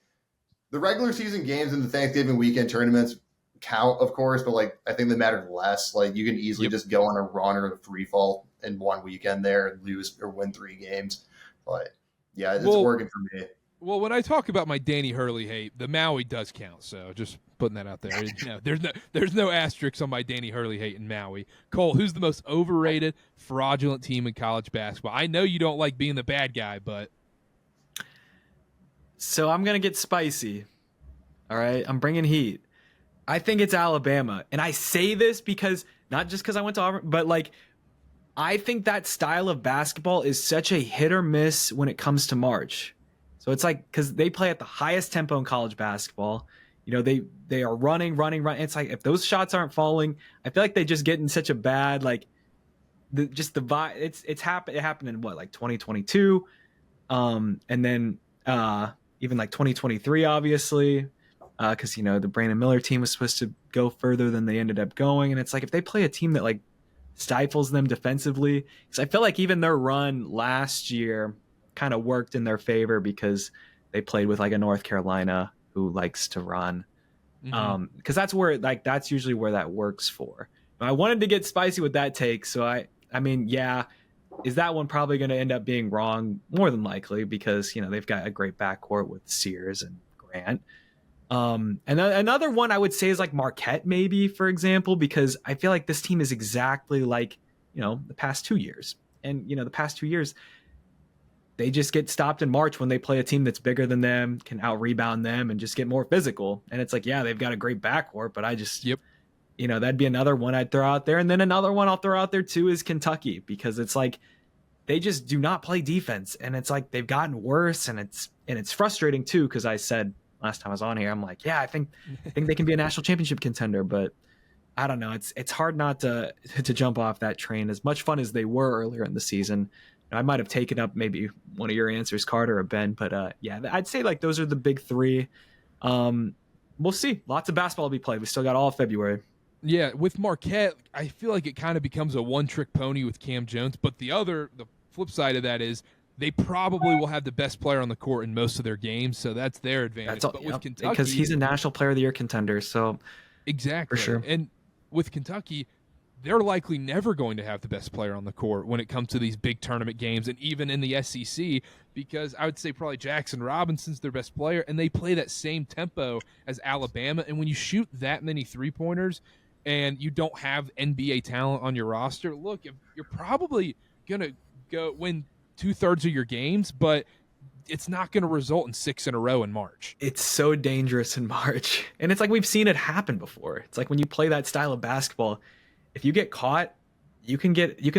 the regular season games and the Thanksgiving weekend tournaments count, of course, but, like, I think they matter less. Like, you can easily just go on a run or a free fall in one weekend there and lose or win 3 games. But yeah, it's Oregon for me. Well, when I talk about my Danny Hurley hate, the Maui does count. So just putting that out there. There's no asterisks on my Danny Hurley hate in Maui. Cole, who's the most overrated, fraudulent team in college basketball? I know you don't like being the bad guy, but So I'm going to get spicy. All right. I'm bringing heat. I think it's Alabama. And I say this because not just because I went to Auburn, but like, I think that style of basketball is such a hit or miss when it comes to March. So it's like, because they play at the highest tempo in college basketball. You know, they are running. It's like, if those shots aren't falling, I feel like they just get in such a bad, like, the vibe. It happened in what, like 2022, and then even like 2023, obviously, because you know the Brandon Miller team was supposed to go further than they ended up going, and it's like if they play a team that like stifles them defensively, because I feel like even their run last year kind of worked in their favor because they played with like a North Carolina who likes to run, because that's usually where that works for. I wanted to get spicy with that take, so I mean, yeah, is that one probably going to end up being wrong? More than likely, because you know they've got a great backcourt with Sears and Grant. And another one I would say is like Marquette, maybe, for example, because I feel like this team is exactly like, you know, the past 2 years. And, you know, the past 2 years, they just get stopped in March when they play a team that's bigger than them, can out-rebound them, and just get more physical. And it's like, yeah, they've got a great backcourt, but I just, you know, that'd be another one I'd throw out there. And then another one I'll throw out there, too, is Kentucky, because it's like they just do not play defense. And it's like they've gotten worse, and it's frustrating, too, because I said last time I was on here, I'm like, yeah, I think they can be a national championship contender, but I don't know. It's hard not to jump off that train. As much fun as they were earlier in the season, I might have taken up maybe one of your answers, Karter or Ben, but yeah, I'd say like those are the big three. We'll see. Lots of basketball to be played. We still got all of February. Yeah, with Marquette, I feel like it kind of becomes a one-trick pony with Cam Jones, but the flip side of that is they probably will have the best player on the court in most of their games, so that's their advantage. But with Kentucky, because he's a National Player of the Year contender, so exactly, for sure. And with Kentucky, they're likely never going to have the best player on the court when it comes to these big tournament games, and even in the SEC, because I would say probably Jackson Robinson's their best player, and they play that same tempo as Alabama. And when you shoot that many three-pointers and you don't have NBA talent on your roster, look, you're probably going to go win 2/3 of your games, but it's not going to result in 6 in a row in March. It's so dangerous in March. And it's like we've seen it happen before. It's like when you play that style of basketball, if you get caught, you can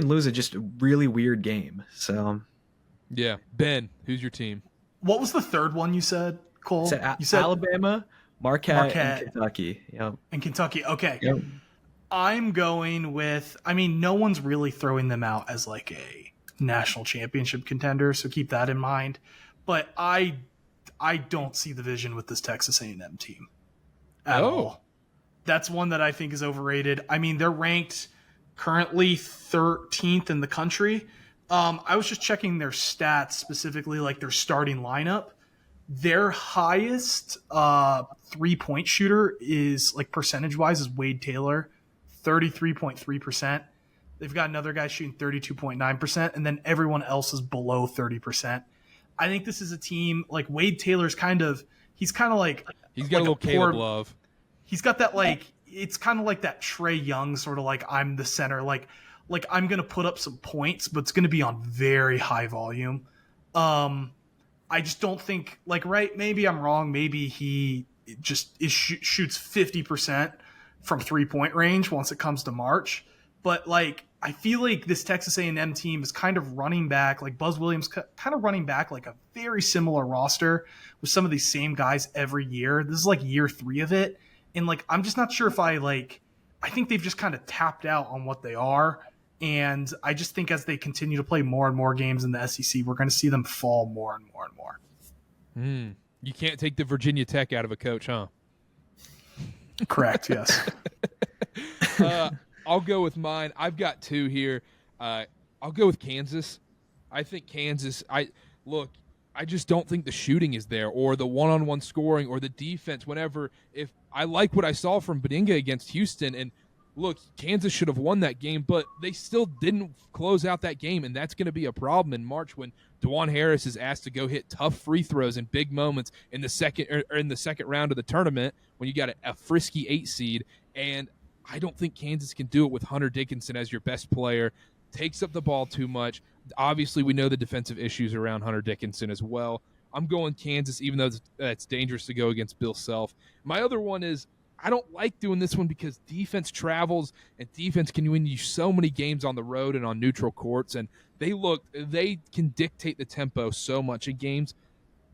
lose a just really weird game. So yeah. Ben, who's your team? What was the third one you said, Cole? You said Alabama, Marquette, and Kentucky. Yep. And Kentucky. Okay. Yep. I'm going with, I mean, no one's really throwing them out as like a national championship contender, so keep that in mind. But I don't see the vision with this Texas A&M team at all. That's one that I think is overrated. I mean, they're ranked currently 13th in the country. I was just checking their stats, specifically like their starting lineup. Their highest 3-point shooter is like percentage-wise is Wade Taylor, 33.3%. They've got another guy shooting 32.9%, and then everyone else is below 30%. I think this is a team like Wade Taylor's he's got like a little Caleb Love. He's got that like, it's kind of like that Trey Young sort of like I'm the center, like I'm going to put up some points, but it's going to be on very high volume. I just don't think like, right. Maybe I'm wrong. Maybe he just shoots 50% from 3-point range once it comes to March. But like, I feel like this Texas A&M team is kind of running back, like Buzz Williams kind of running back like a very similar roster with some of these same guys every year. This is like year 3 of it. And like, I'm just not sure if I think they've just kind of tapped out on what they are. And I just think as they continue to play more and more games in the SEC, we're going to see them fall more and more and more. You can't take the Virginia Tech out of a coach, huh? Correct. Yes. I'll go with mine. I've got 2 here. I'll go with Kansas. I think Kansas. I just don't think the shooting is there, or the one-on-one scoring, or the defense. If I like what I saw from Beninga against Houston, and look, Kansas should have won that game, but they still didn't close out that game, and that's going to be a problem in March when DeJuan Harris is asked to go hit tough free throws in big moments in the second round of the tournament when you got a frisky 8 seed, and I don't think Kansas can do it with Hunter Dickinson as your best player. Takes up the ball too much. Obviously, we know the defensive issues around Hunter Dickinson as well. I'm going Kansas, even though it's dangerous to go against Bill Self. My other one is I don't like doing this one because defense travels and defense can win you so many games on the road and on neutral courts, and they can dictate the tempo so much in games.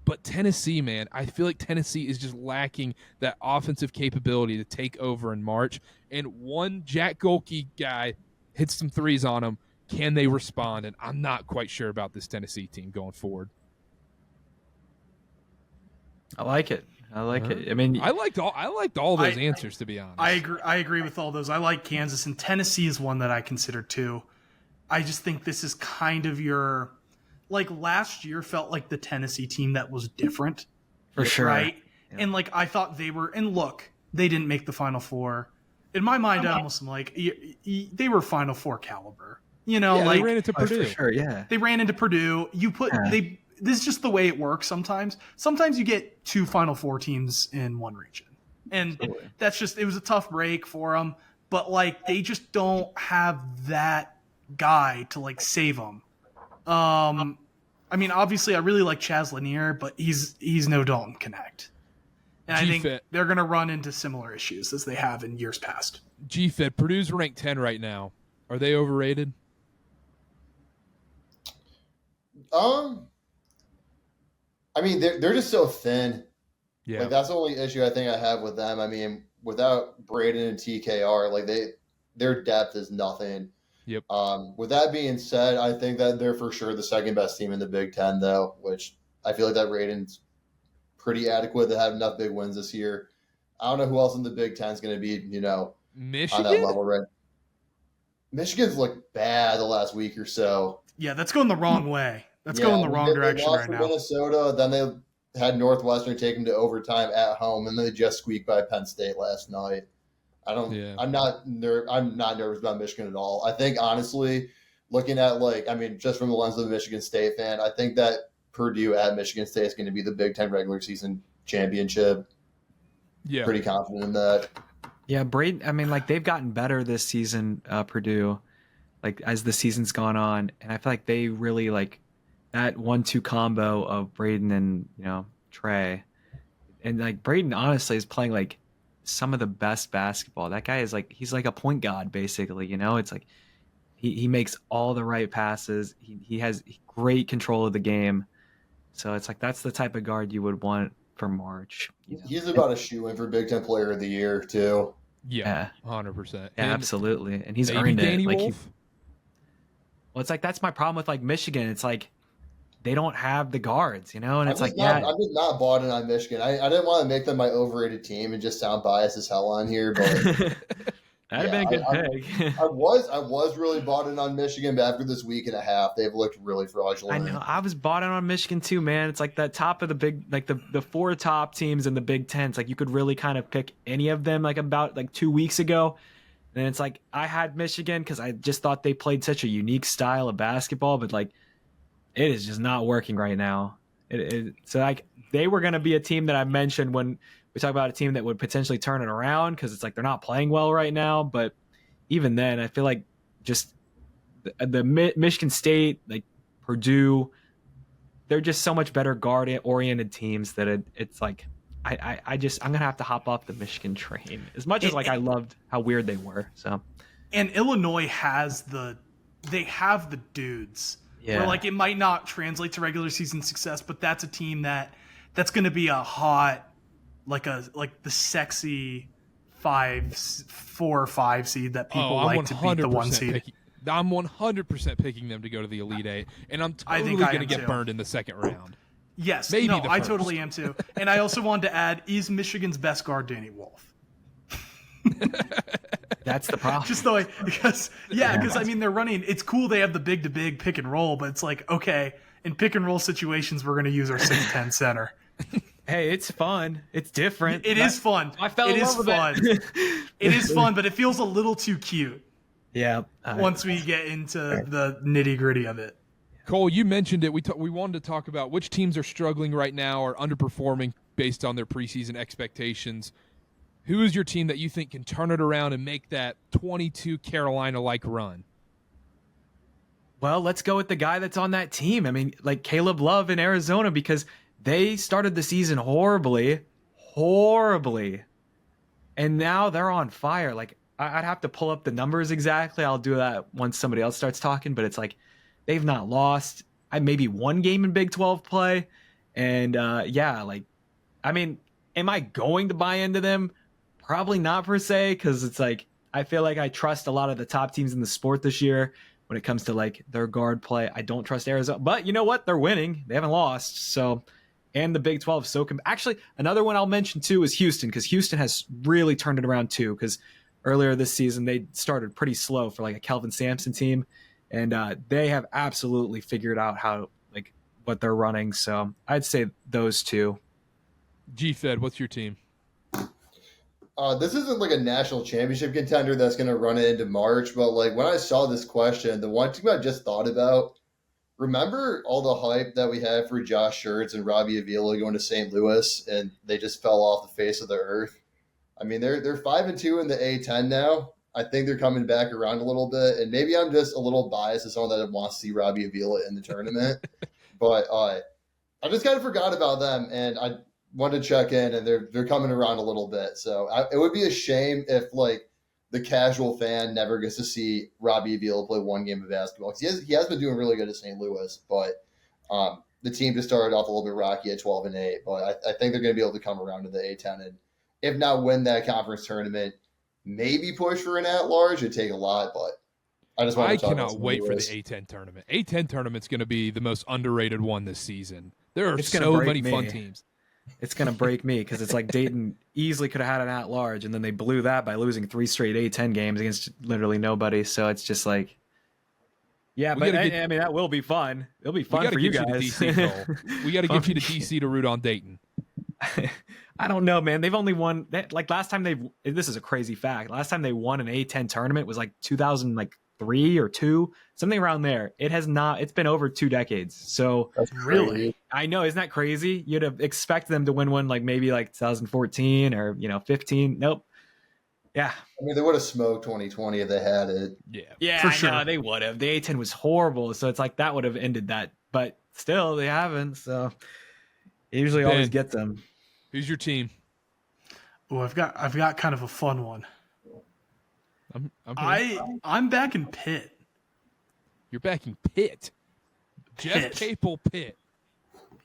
But Tennessee, man, I feel like Tennessee is just lacking that offensive capability to take over in March. And one Jack Golke guy hits some threes on them. Can they respond? And I'm not quite sure about this Tennessee team going forward. I like it. I mean, I liked all those answers, to be honest. I agree with all those. I like Kansas, and Tennessee is one that I consider too. I just think this is kind of your, like, last year felt like the Tennessee team that was different. For sure. Right? Yeah. And, like, I thought they were, and look, they didn't make the Final Four. In my mind, I almost am like, they were Final Four caliber. You know, they ran into Purdue. For sure, yeah. They ran into Purdue. This is just the way it works sometimes. Sometimes you get 2 Final Four teams in one region. And that's just, it was a tough break for them. But, like, they just don't have that guy to, like, save them. I mean, obviously, I really like Chaz Lanier, but he's no Dalton Connect. And I think they're going to run into similar issues as they have in years past. GFed, Purdue's ranked 10 right now. Are they overrated? I mean, they're just so thin. Yeah. Like, that's the only issue I think I have with them. I mean, without Braden and TKR, like, their depth is nothing. Yep. With that being said, I think that they're for sure the second best team in the Big Ten, though, which I feel like that rating's pretty adequate. They have enough big wins this year. I don't know who else in the Big Ten is going to be, Michigan? on that level, right? Michigan's looked bad the last week or so. Yeah, that's going the wrong way. That's going the wrong direction right now. Minnesota, then they had Northwestern take them to overtime at home, and then they just squeaked by Penn State last night. I'm not nervous about Michigan at all. I think, honestly, looking at, just from the lens of a Michigan State fan, I think that Purdue at Michigan State is going to be the Big Ten regular season championship. Yeah. Pretty confident in that. Yeah, Braden, I mean, they've gotten better this season, Purdue, as the season's gone on. And I feel like they really, that 1-2 combo of Braden and, Trey. And, Braden, honestly, is playing, some of the best basketball. That guy is, he's like a point guard, basically, It's he makes all the right passes. He has great control of the game. So it's that's the type of guard you would want for March. He's about a shoe-in for Big Ten Player of the Year, too. Yeah, 100%. Yeah, absolutely. And he's earned Danny it. Wolf? Well, it's that's my problem with Michigan. It's they don't have the guards, and I'm it's just not bought in on Michigan. I didn't want to make them my overrated team and just sound biased as hell on here, but that'd have been a good pick. I was really bought in on Michigan, but after this week and a half, they've looked really fraudulent. I know. I was bought in on Michigan too, man. It's that top of the big, the 4 top teams in the Big Ten. It's you could really kind of pick any of them, about 2 weeks ago. And it's I had Michigan because I just thought they played such a unique style of basketball, but it is just not working right now. So they were going to be a team that I mentioned when we talk about a team that would potentially turn it around because it's they're not playing well right now. But even then, I feel just the Michigan State, Purdue, they're just so much better guard-oriented teams that it's I'm gonna have to hop off the Michigan train as much as I loved how weird they were. So, and Illinois have the dudes. Yeah. Where it might not translate to regular season success, but that's a team that's going to be a hot, the sexy 4 or 5 seed that people like to beat the 1 seed. I'm 100% picking them to go to the Elite 8, and I'm totally going to get burned in the second round. Yes, maybe I totally am too. And I also wanted to add: is Michigan's best guard Danny Wolf? That's the problem. Just the way, because I mean they're running. It's cool they have the big to big pick and roll, but it's okay, in pick and roll situations we're going to use our 6'10" center. Hey, it's fun. It's different. It is fun. I fell in love with it. It is fun, but it feels a little too cute. Yeah. Once we get into the nitty gritty of it. Cole, you mentioned it. We wanted to talk about which teams are struggling right now or underperforming based on their preseason expectations. Who is your team that you think can turn it around and make that 22 Carolina-like run? Well, let's go with the guy that's on that team. I mean, like Caleb Love in Arizona, because they started the season horribly, and now they're on fire. Like, I'd have to pull up the numbers exactly. I'll do that once somebody else starts talking, but it's like they've not lost. Maybe one game in Big 12 play. And am I going to buy into them? Probably not per se, because it's like I feel like I trust a lot of the top teams in the sport this year when it comes to like their guard play. I don't trust Arizona, but you know what? They're winning. They haven't lost. So, and the Big 12 actually, another one I'll mention too is Houston, because Houston has really turned it around too, because earlier this season they started pretty slow for like a Kelvin Sampson team, and they have absolutely figured out how like what they're running. So I'd say those two. GFed, what's your team? This isn't like a national championship contender that's going to run it into March, but like when I saw this question, the one team I just thought about, remember all the hype that we had for Josh Schertz and Robbie Avila going to St. Louis, and they just fell off the face of the earth? I mean, they're 5-2 in the A10 now. I think they're coming back around a little bit, and maybe I'm just a little biased as someone that wants to see Robbie Avila in the tournament, but I just kind of forgot about them, and I wanted to check in, and they're coming around a little bit. So it would be a shame if like the casual fan never gets to see Robbie Avila play one game of basketball, because he has been doing really good at St. Louis, but the team just started off a little bit rocky at 12-8. But I think they're going to be able to come around to the A10 and if not win that conference tournament, maybe push for an at-large. It'd take a lot, but I cannot wait for the A10 tournament. A10 tournament's going to be the most underrated one this season. There are so many fun teams. It's going to break me, because it's like Dayton easily could have had an at-large, and then they blew that by losing 3 straight A10 games against literally nobody. So it's just like, yeah, but I mean, that will be fun. It'll be fun for you guys. We got to get you to DC to root on Dayton. I don't know, man. They've only won like last time this is a crazy fact. Last time they won an A10 tournament was like 2003 or 2, something around there. It's been over 2 decades. So that's really, I know, isn't that crazy? You'd have expected them to win one like maybe like 2014 or 15. Nope. Yeah. I mean, they would have smoked 2020 if they had it. Yeah, for sure. They would have. The A10 was horrible, so it's like that would have ended that. But still, they haven't. So it usually always gets them. Who's your team? Oh, I've got kind of a fun one. I'm back in Pitt. You're backing Pitt. Jeff Capel Pitt.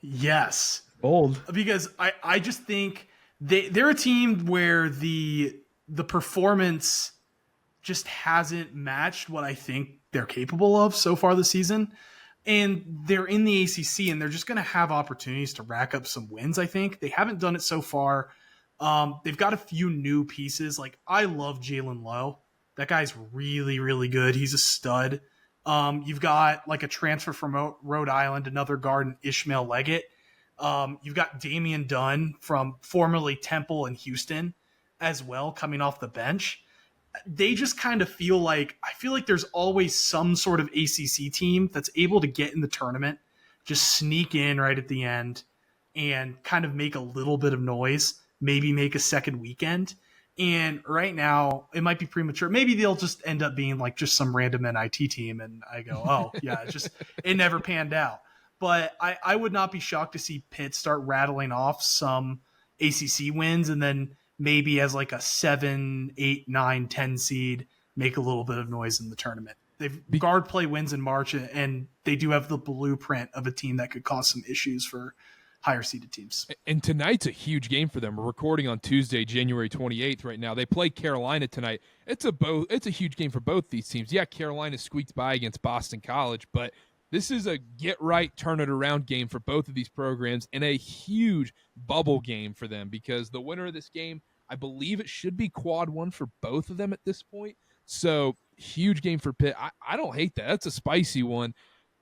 Yes. Bold. Because I just think they're a team where the performance just hasn't matched what I think they're capable of so far this season. And they're in the ACC, and they're just going to have opportunities to rack up some wins, I think. They haven't done it so far. They've got a few new pieces. Like, I love Jalen Lowe. That guy's really, really good. He's a stud. You've got, like, a transfer from Rhode Island, another guard, and Ishmael Leggett. You've got Damian Dunn from formerly Temple and Houston as well, coming off the bench. They just kind of I feel like there's always some sort of ACC team that's able to get in the tournament, just sneak in right at the end and kind of make a little bit of noise, maybe make a second weekend. And right now it might be premature. Maybe they'll just end up being like just some random NIT team. And I go, oh yeah, it never panned out. But I would not be shocked to see Pitt start rattling off some ACC wins, and then maybe as like a 7, 8, 9, 10 seed, make a little bit of noise in the tournament. They've guard play wins in March, and they do have the blueprint of a team that could cause some issues for higher seeded teams. And tonight's a huge game for them. We're recording on Tuesday, January 28th right now. They play Carolina tonight. It's a huge game for both these teams. Yeah, Carolina squeaked by against Boston College, but this is a get right, turn it around game for both of these programs, and a huge bubble game for them, because the winner of this game, I believe it should be quad 1 for both of them at this point. So huge game for Pitt. I don't hate that. That's a spicy one.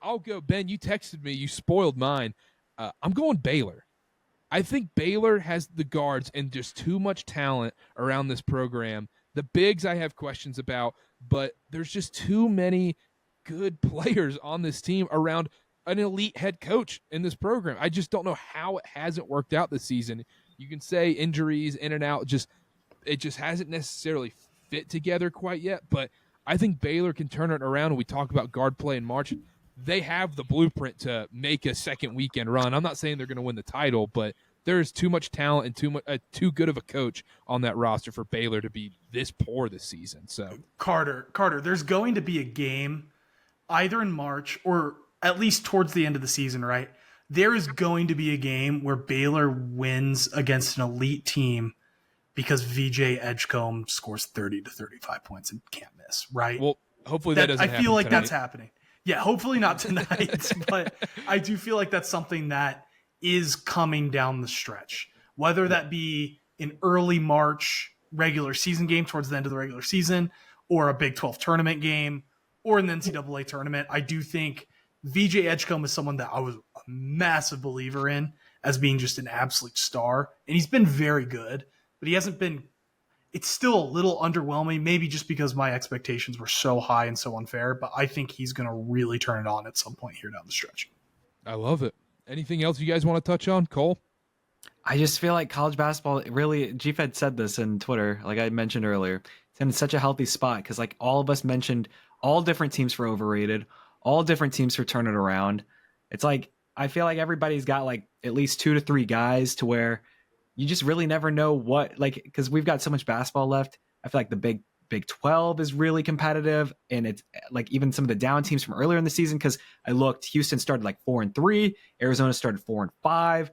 I'll go, Ben, you texted me. You spoiled mine. I'm going Baylor. I think Baylor has the guards and just too much talent around this program. The bigs I have questions about, but there's just too many good players on this team around an elite head coach in this program. I just don't know how it hasn't worked out this season. You can say injuries in and out, it just hasn't necessarily fit together quite yet, but I think Baylor can turn it around. When we talk about guard play in March, they have the blueprint to make a second weekend run. I'm not saying they're going to win the title, but there is too much talent and too good of a coach on that roster for Baylor to be this poor this season. So Karter, there's going to be a game either in March or at least towards the end of the season, right? There is going to be a game where Baylor wins against an elite team because VJ Edgecombe scores 30 to 35 points and can't miss, right? Well, hopefully that doesn't happen. I feel like tonight. that's happening. Yeah, hopefully not tonight, but I do feel like that's something that is coming down the stretch. Whether that be an early March regular season game towards the end of the regular season, or a Big 12 tournament game, or an NCAA tournament, I do think VJ Edgecombe is someone that I was a massive believer in as being just an absolute star. And he's been very good, but he hasn't been – it's still a little underwhelming, maybe just because my expectations were so high and so unfair, but I think he's going to really turn it on at some point here down the stretch. I love it. Anything else you guys want to touch on, Cole? I just feel like college basketball really, GFed said this in Twitter, like I mentioned earlier, it's in such a healthy spot because like all of us mentioned all different teams for overrated, all different teams for turn it around. It's like, I feel like everybody's got like at least 2 to 3 guys to where you just really never know what, like, because we've got so much basketball left. I feel like the Big 12 is really competitive, and it's like even some of the down teams from earlier in the season, because I looked, Houston started like 4-3, Arizona started 4-5.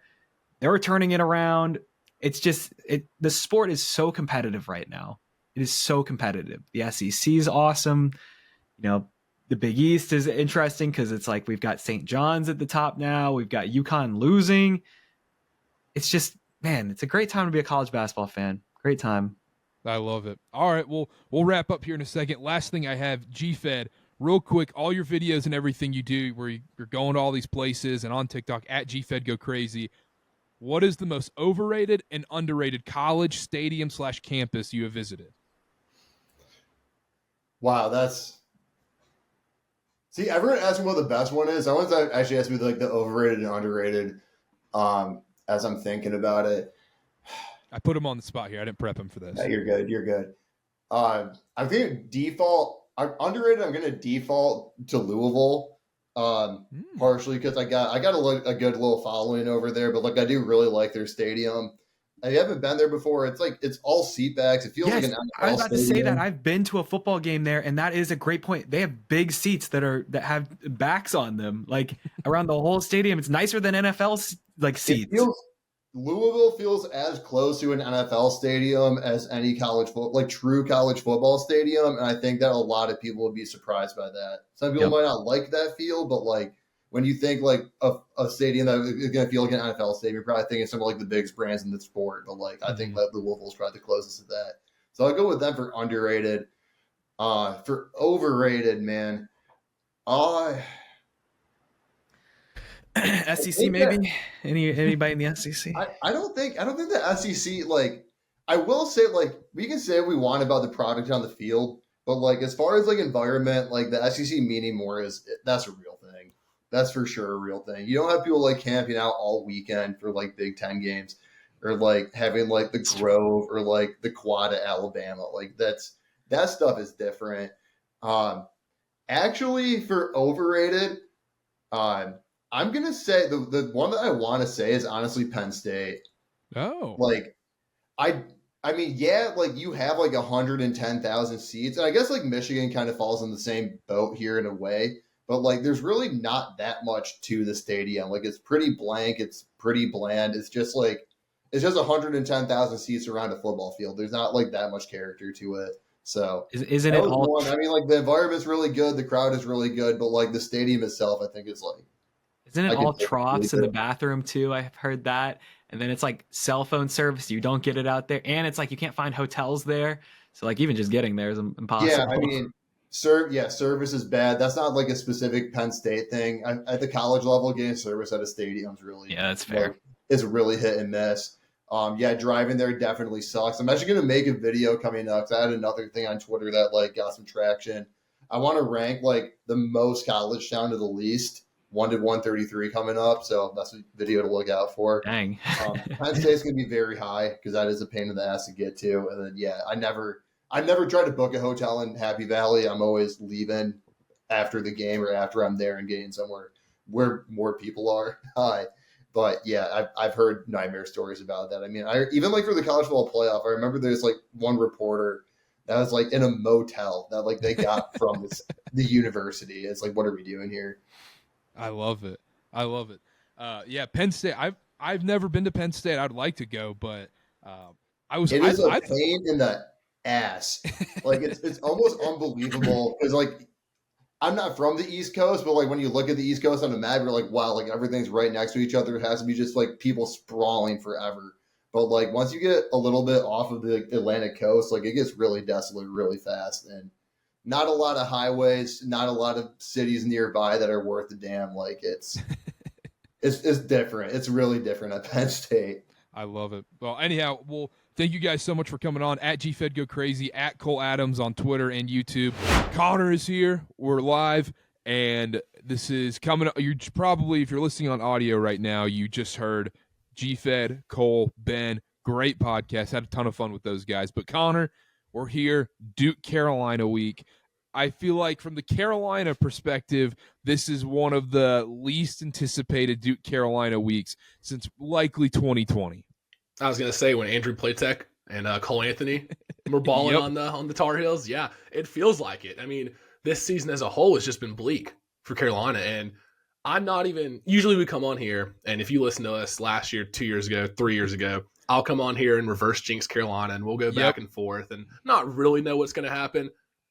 They were turning it around. It's just the sport is so competitive right now. It is so competitive. The SEC is awesome. You know, the Big East is interesting because it's like we've got St. John's at the top now. We've got UConn losing. It's just, man, it's a great time to be a college basketball fan. Great time. I love it. All right, well, we'll wrap up here in a second. Last thing I have, GFed, real quick, all your videos and everything you do where you're going to all these places and on TikTok, at GFed Go Crazy. What is the most overrated and underrated college, stadium / campus you have visited? Wow, see, everyone asks me what the best one is. I want to actually ask me like the overrated and underrated as I'm thinking about it. I put him on the spot here. I didn't prep him for this. Yeah, you're good. You're good. I'm going to underrated. I'm going to default to Louisville, partially because I got a good little following over there. But like, I do really like their stadium. I haven't been there before. It's like it's all seatbacks. It feels like an NFL I was about to say stadium. that I've been to a football game there, and that is a great point. They have big seats that have backs on them, like around the whole stadium. It's nicer than NFL like seats. Louisville feels as close to an NFL stadium as any true college football stadium, and I think that a lot of people would be surprised by that. Some people might not like that feel, but like when you think like a stadium that is going to feel like an NFL stadium, you're probably thinking some of like the biggest brands in the sport. But like I think that Louisville's probably the closest to that. So I'll go with them for underrated. For overrated, man. SEC maybe? Anybody in the SEC? I don't think the SEC, like, I will say, like, we can say what we want about the product on the field, but like as far as like environment, like the SEC meaning more that's a real thing. That's for sure a real thing. You don't have people like camping out all weekend for like Big Ten games or like having like the Grove or like the Quad at Alabama. Like that stuff is different. Actually, for overrated, I'm going to say the one that I want to say is honestly Penn State. Oh. Like, I mean, yeah, like you have like 110,000 seats. And I guess like Michigan kind of falls in the same boat here in a way. But like there's really not that much to the stadium. Like it's pretty blank. It's pretty bland. It's just 110,000 seats around a football field. There's not like that much character to it. So isn't it all? One. I mean, like the environment's really good. The crowd is really good. But like the stadium itself, I think is like. Isn't it all troughs in the bathroom too? I've heard that. And then it's like cell phone service. You don't get it out there. And it's like you can't find hotels there. So like even just getting there is impossible. Yeah, I mean, service is bad. That's not like a specific Penn State thing. At the college level, getting service at a stadium is really that's fair. is really hit and miss. Yeah, driving there definitely sucks. I'm actually going to make a video coming up, 'cause I had another thing on Twitter that like got some traction. I want to rank like the most college town to the least, 1 to 133 coming up. So that's a video to look out for. Dang. Penn State's going to be very high because that is a pain in the ass to get to. And then, yeah, I've never tried to book a hotel in Happy Valley. I'm always leaving after the game or after I'm there and getting somewhere where more people are. But yeah, I've heard nightmare stories about that. I mean, even like for the college football playoff, I remember there's like one reporter that was like in a motel that like they got from the university. It's like, what are we doing here? I love it. Yeah, Penn State. I've never been to Penn State. I'd like to go, but It is a pain in the ass. Like it's almost unbelievable because like I'm not from the East Coast, but like when you look at the East Coast on the map, you're like, wow, like everything's right next to each other. It has to be just like people sprawling forever. But like once you get a little bit off of the Atlantic coast, like it gets really desolate really fast, and not a lot of highways, not a lot of cities nearby that are worth a damn. Like it's different. It's really different at Penn State. I love it. Well, anyhow, thank you guys so much for coming on. At GFed Go Crazy, at Cole Adams on Twitter and YouTube. Karter is here. We're live, and this is coming up. You're probably, if you're listening on audio right now, you just heard GFed, Cole, Ben. Great podcast. Had a ton of fun with those guys. But Connor, we're here. Duke Carolina week. I feel like from the Carolina perspective, this is one of the least anticipated Duke Carolina weeks since likely 2020. I was gonna say when Andrew Platek and Cole Anthony were balling on the Tar Heels. Yeah, it feels like it. I mean, this season as a whole has just been bleak for Carolina, and I'm not even. Usually we come on here, and if you listen to us last year, 2 years ago, 3 years ago, I'll come on here and reverse jinx Carolina, and we'll go back and forth, and not really know what's going to happen.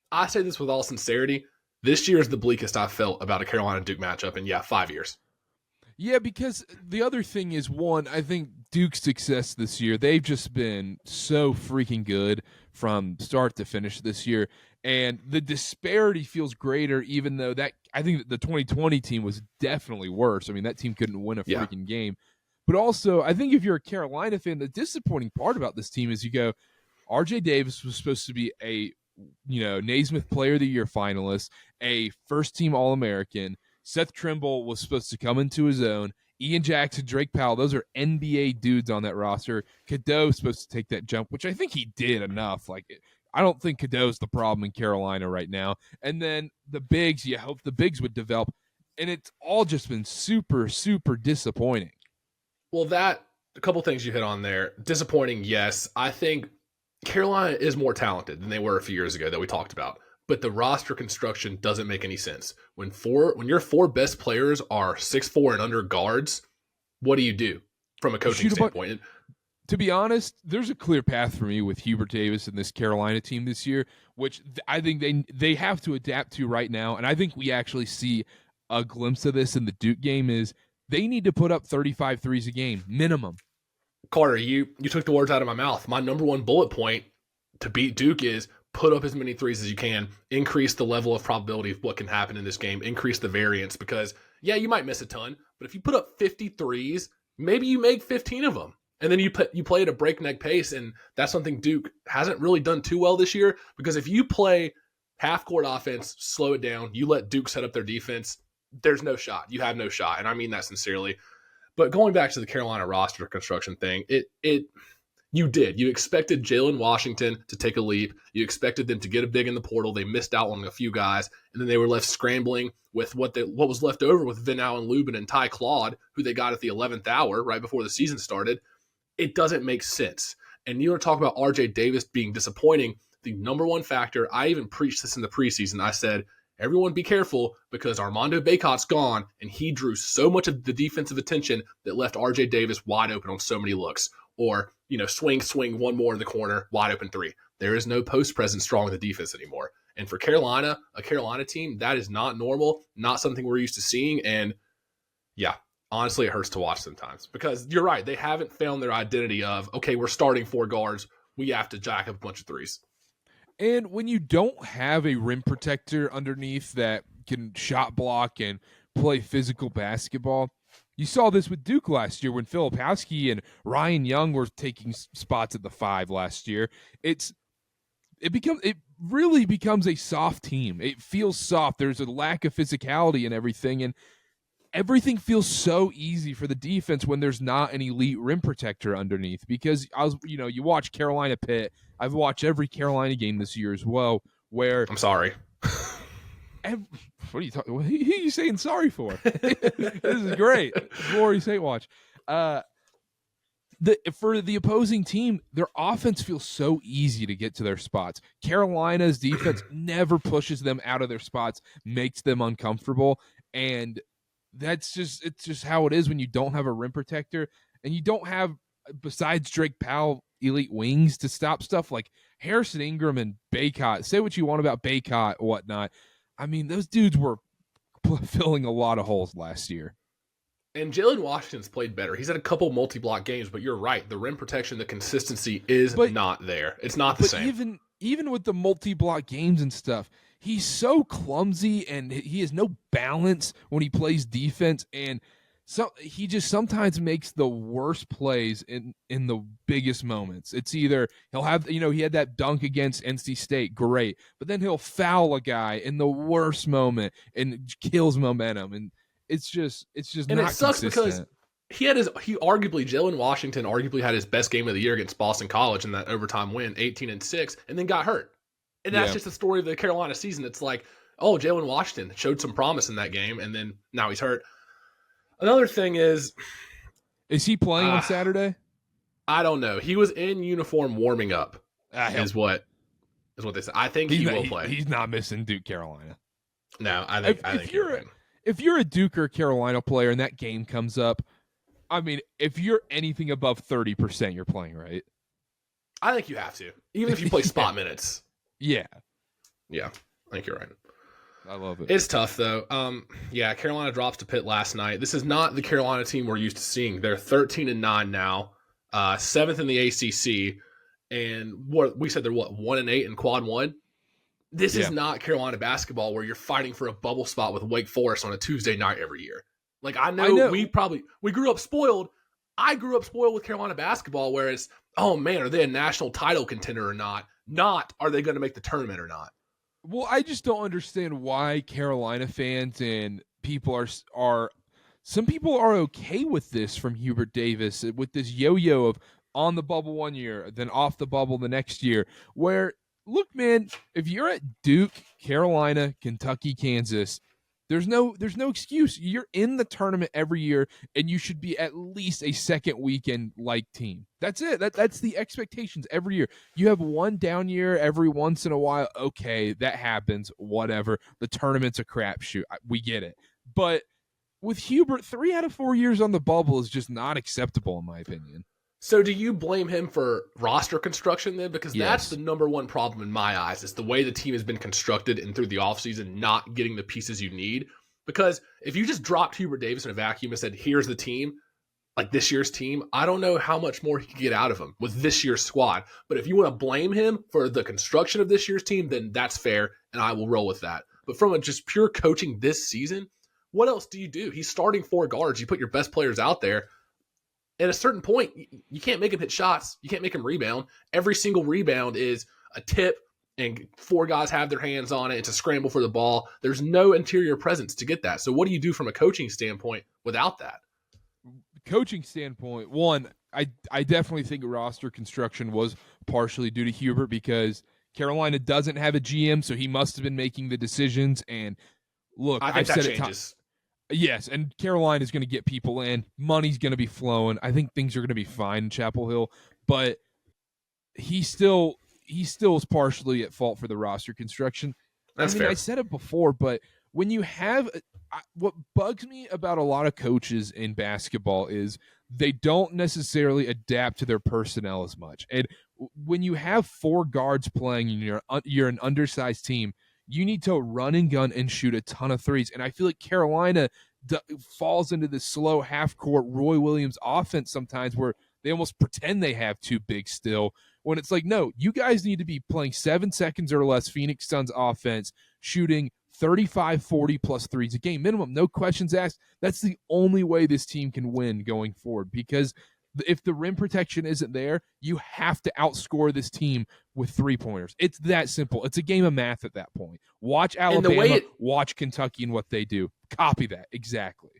I say this with all sincerity. This year is the bleakest I've felt about a Carolina Duke matchup in 5 years. Yeah, because the other thing is, one, I think Duke's success this year, they've just been so freaking good from start to finish this year. And the disparity feels greater, even though I think that the 2020 team was definitely worse. I mean, that team couldn't win a freaking game. But also, I think if you're a Carolina fan, the disappointing part about this team is you go, RJ Davis was supposed to be a Naismith Player of the Year finalist, a first-team All-American. Seth Trimble was supposed to come into his own. Ian Jackson, Drake Powell, those are NBA dudes on that roster. Cadeau supposed to take that jump, which I think he did enough. Like, I don't think Cadeau's the problem in Carolina right now. And then the bigs, you hope the bigs would develop. And it's all just been super, super disappointing. Well, a couple things you hit on there. Disappointing, yes. I think Carolina is more talented than they were a few years ago that we talked about. But the roster construction doesn't make any sense. When your four best players are 6'4" and under guards, what do you do from a coaching standpoint? To be honest, there's a clear path for me with Hubert Davis and this Carolina team this year, which I think they have to adapt to right now. And I think we actually see a glimpse of this in the Duke game is they need to put up 35 threes a game, minimum. Karter, you took the words out of my mouth. My number one bullet point to beat Duke is put up as many threes as you can, increase the level of probability of what can happen in this game, increase the variance because, you might miss a ton, but if you put up 50 threes, maybe you make 15 of them. And then you play at a breakneck pace, and that's something Duke hasn't really done too well this year because if you play half-court offense, slow it down, you let Duke set up their defense, there's no shot. You have no shot, and I mean that sincerely. But going back to the Carolina roster construction thing, you expected Jalen Washington to take a leap. You expected them to get a big in the portal. They missed out on a few guys, and then they were left scrambling with what was left over with Vin Allen Lubin and Ty Claude, who they got at the 11th hour right before the season started. It doesn't make sense. And you want to talk about RJ Davis being disappointing. The number one factor, I even preached this in the preseason. I said, everyone be careful because Armando Bacot's gone, and he drew so much of the defensive attention that left RJ Davis wide open on so many looks. Or, swing one more in the corner, wide open three. There is no post presence strong in the defense anymore. And for Carolina, a Carolina team, that is not normal, not something we're used to seeing. And honestly, it hurts to watch sometimes because you're right. They haven't found their identity of, okay, we're starting four guards. We have to jack up a bunch of threes. And when you don't have a rim protector underneath that can shot block and play physical basketball, You saw this with Duke last year when Filipowski and Ryan Young were taking spots at the 5 last year. It really becomes a soft team. It feels soft. There's a lack of physicality and everything feels so easy for the defense when there's not an elite rim protector underneath. Because you watch Carolina Pitt. I've watched every Carolina game this year as well. Where I'm sorry. What are you talking? What are you saying sorry for? This is great. Glory Saint watch. For the opposing team, their offense feels so easy to get to their spots. Carolina's defense never pushes them out of their spots, makes them uncomfortable, and it's just how it is when you don't have a rim protector and you don't have, besides Drake Powell, elite wings to stop stuff like Harrison Ingram and Baycott. Say what you want about Baycott, whatnot. I mean, those dudes were filling a lot of holes last year. And Jalen Washington's played better. He's had a couple multi-block games, but you're right. The rim protection, the consistency is not there. It's not the same. Even with the multi-block games and stuff, he's so clumsy and he has no balance when he plays defense. And so he just sometimes makes the worst plays in the biggest moments. It's either he'll have, he had that dunk against NC State, great, but then he'll foul a guy in the worst moment and kills momentum. And it's just and not it sucks consistent. because Jalen Washington arguably had his best game of the year against Boston College in that overtime win, 18-6, and then got hurt. And that's just the story of the Carolina season. It's like, oh, Jalen Washington showed some promise in that game, and then now he's hurt. Another thing is he playing on Saturday? I don't know. He was in uniform warming up. Is what they said. I think he will play. He's not missing Duke Carolina. No, I think you're right. If you're a Duke or Carolina player and that game comes up, I mean, if you're anything above 30%, you're playing, right? I think you have to, even if you play spot minutes. Yeah. Yeah, I think you're right. I love it. It's tough, though. Carolina drops to Pitt last night. This is not the Carolina team we're used to seeing. They're 13-9 now, 7th in the ACC, and what we said they're 1-8 in quad one. This is not Carolina basketball where you're fighting for a bubble spot with Wake Forest on a Tuesday night every year. Like I know. we grew up spoiled. I grew up spoiled with Carolina basketball, where it's, oh man, are they a national title contender or not? Not, are they going to make the tournament or not? Well, I just don't understand why Carolina fans and people are some people are okay with this from Hubert Davis, with this yo-yo of on the bubble one year, then off the bubble the next year, where, look, man, if you're at Duke, Carolina, Kentucky, Kansas, there's no excuse. You're in the tournament every year, and you should be at least a second weekend like team. That's it. That's the expectations every year. You have one down year every once in a while. Okay, that happens. Whatever. The tournament's a crapshoot. We get it. But with Hubert, 3 out of 4 years on the bubble is just not acceptable, in my opinion. So do you blame him for roster construction then? Because that's the number one problem in my eyes, is the way the team has been constructed and through the offseason not getting the pieces you need. Because if you just dropped Hubert Davis in a vacuum and said, here's the team, like this year's team, I don't know how much more he could get out of him with this year's squad. But if you want to blame him for the construction of this year's team, then that's fair, and I will roll with that. But from a just pure coaching this season, what else do you do? He's starting 4 guards. You put your best players out there. At a certain point, you can't make him hit shots. You can't make him rebound. Every single rebound is a tip, and 4 guys have their hands on it. It's a scramble for the ball. There's no interior presence to get that. So what do you do from a coaching standpoint without that? Coaching standpoint, one, I definitely think roster construction was partially due to Hubert, because Carolina doesn't have a GM, so he must have been making the decisions. And look, I think I've that said changes. Yes, and Carolina is going to get people in. Money's going to be flowing. I think things are going to be fine in Chapel Hill, but he still is partially at fault for the roster construction. That's fair. I said it before, but when you have what bugs me about a lot of coaches in basketball is they don't necessarily adapt to their personnel as much. And when you have 4 guards playing and you're an undersized team, you need to run and gun and shoot a ton of threes. And I feel like Carolina falls into this slow half-court Roy Williams offense sometimes, where they almost pretend they have 2 bigs still, when it's like, no, you guys need to be playing 7 seconds or less Phoenix Suns offense, shooting 35, 40 plus threes a game minimum. No questions asked. That's the only way this team can win going forward, because if the rim protection isn't there, you have to outscore this team with 3-pointers. It's that simple. It's a game of math at that point. Watch Alabama, watch Kentucky and what they do. Copy that. Exactly.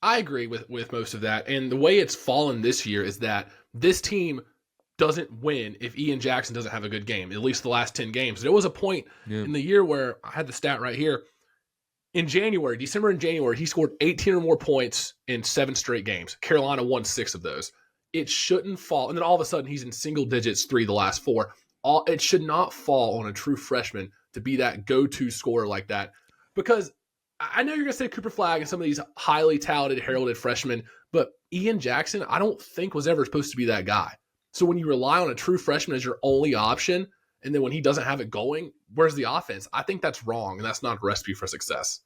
I agree with most of that. And the way it's fallen this year is that this team doesn't win if Ian Jackson doesn't have a good game, at least the last 10 games. There was a point in the year where I had the stat right here. In December and January, he scored 18 or more points in 7 straight games. Carolina won 6 of those. It shouldn't fall. And then all of a sudden, he's in single digits 3 the last 4. It should not fall on a true freshman to be that go-to scorer like that. Because I know you're going to say Cooper Flagg and some of these highly talented, heralded freshmen, but Ian Jackson, I don't think was ever supposed to be that guy. So when you rely on a true freshman as your only option, and then when he doesn't have it going, where's the offense? I think that's wrong, and that's not a recipe for success.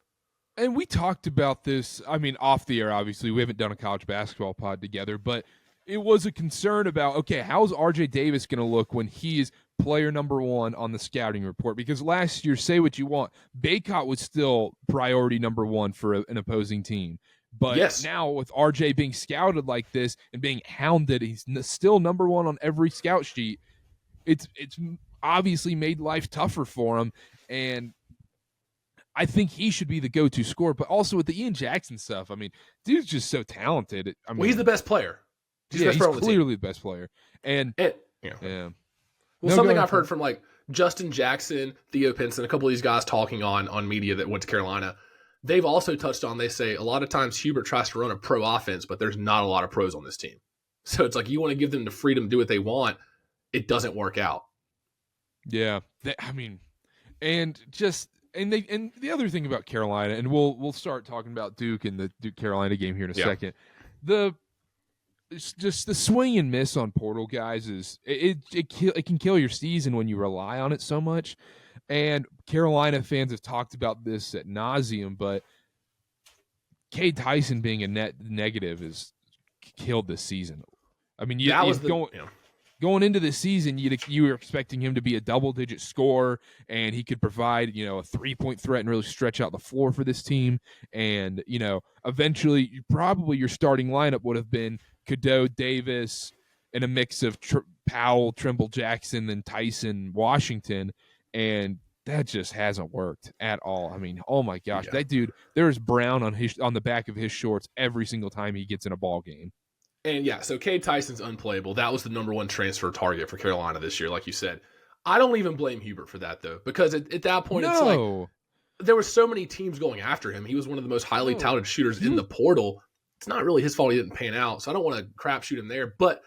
And we talked about this, I mean, off the air, obviously. We haven't done a college basketball pod together, but it was a concern about, okay, how's RJ Davis going to look when he is player number 1 on the scouting report? Because last year, say what you want, Baughan was still priority number 1 for an opposing team. But now with RJ being scouted like this and being hounded, he's still number 1 on every scout sheet. It's obviously made life tougher for him, and I think he should be the go-to scorer. But also with the Ian Jackson stuff, I mean, dude's just so talented. I mean, he's the best player. He's clearly the best player. And well, something I've heard from like Justin Jackson, Theo Pinson, a couple of these guys talking on media that went to Carolina, they've also touched on, they say a lot of times Hubert tries to run a pro offense, but there's not a lot of pros on this team. So it's like you want to give them the freedom to do what they want. It doesn't work out. Yeah. And the other thing about Carolina, and we'll start talking about Duke and the Duke Carolina game here in a second. Just the swing and miss on portal guys is it can kill your season when you rely on it so much. And Carolina fans have talked about this ad nauseum, but Cade Tyson being a net negative has killed this season. I mean, going into the season, you were expecting him to be a double-digit scorer, and he could provide, a 3-point threat and really stretch out the floor for this team. And, eventually, your starting lineup would have been Cadeau, Davis, and a mix of Powell, Trimble, Jackson, and Tyson, Washington. And that just hasn't worked at all. I mean, oh my gosh, that dude, there's brown on the back of his shorts every single time he gets in a ball game. And so Cade Tyson's unplayable. That was the number 1 transfer target for Carolina this year, like you said. I don't even blame Hubert for that, though, because at that point, it's like there were so many teams going after him. He was one of the most highly touted shooters in the portal. It's not really his fault he didn't pan out, so I don't want to crap shoot him there. But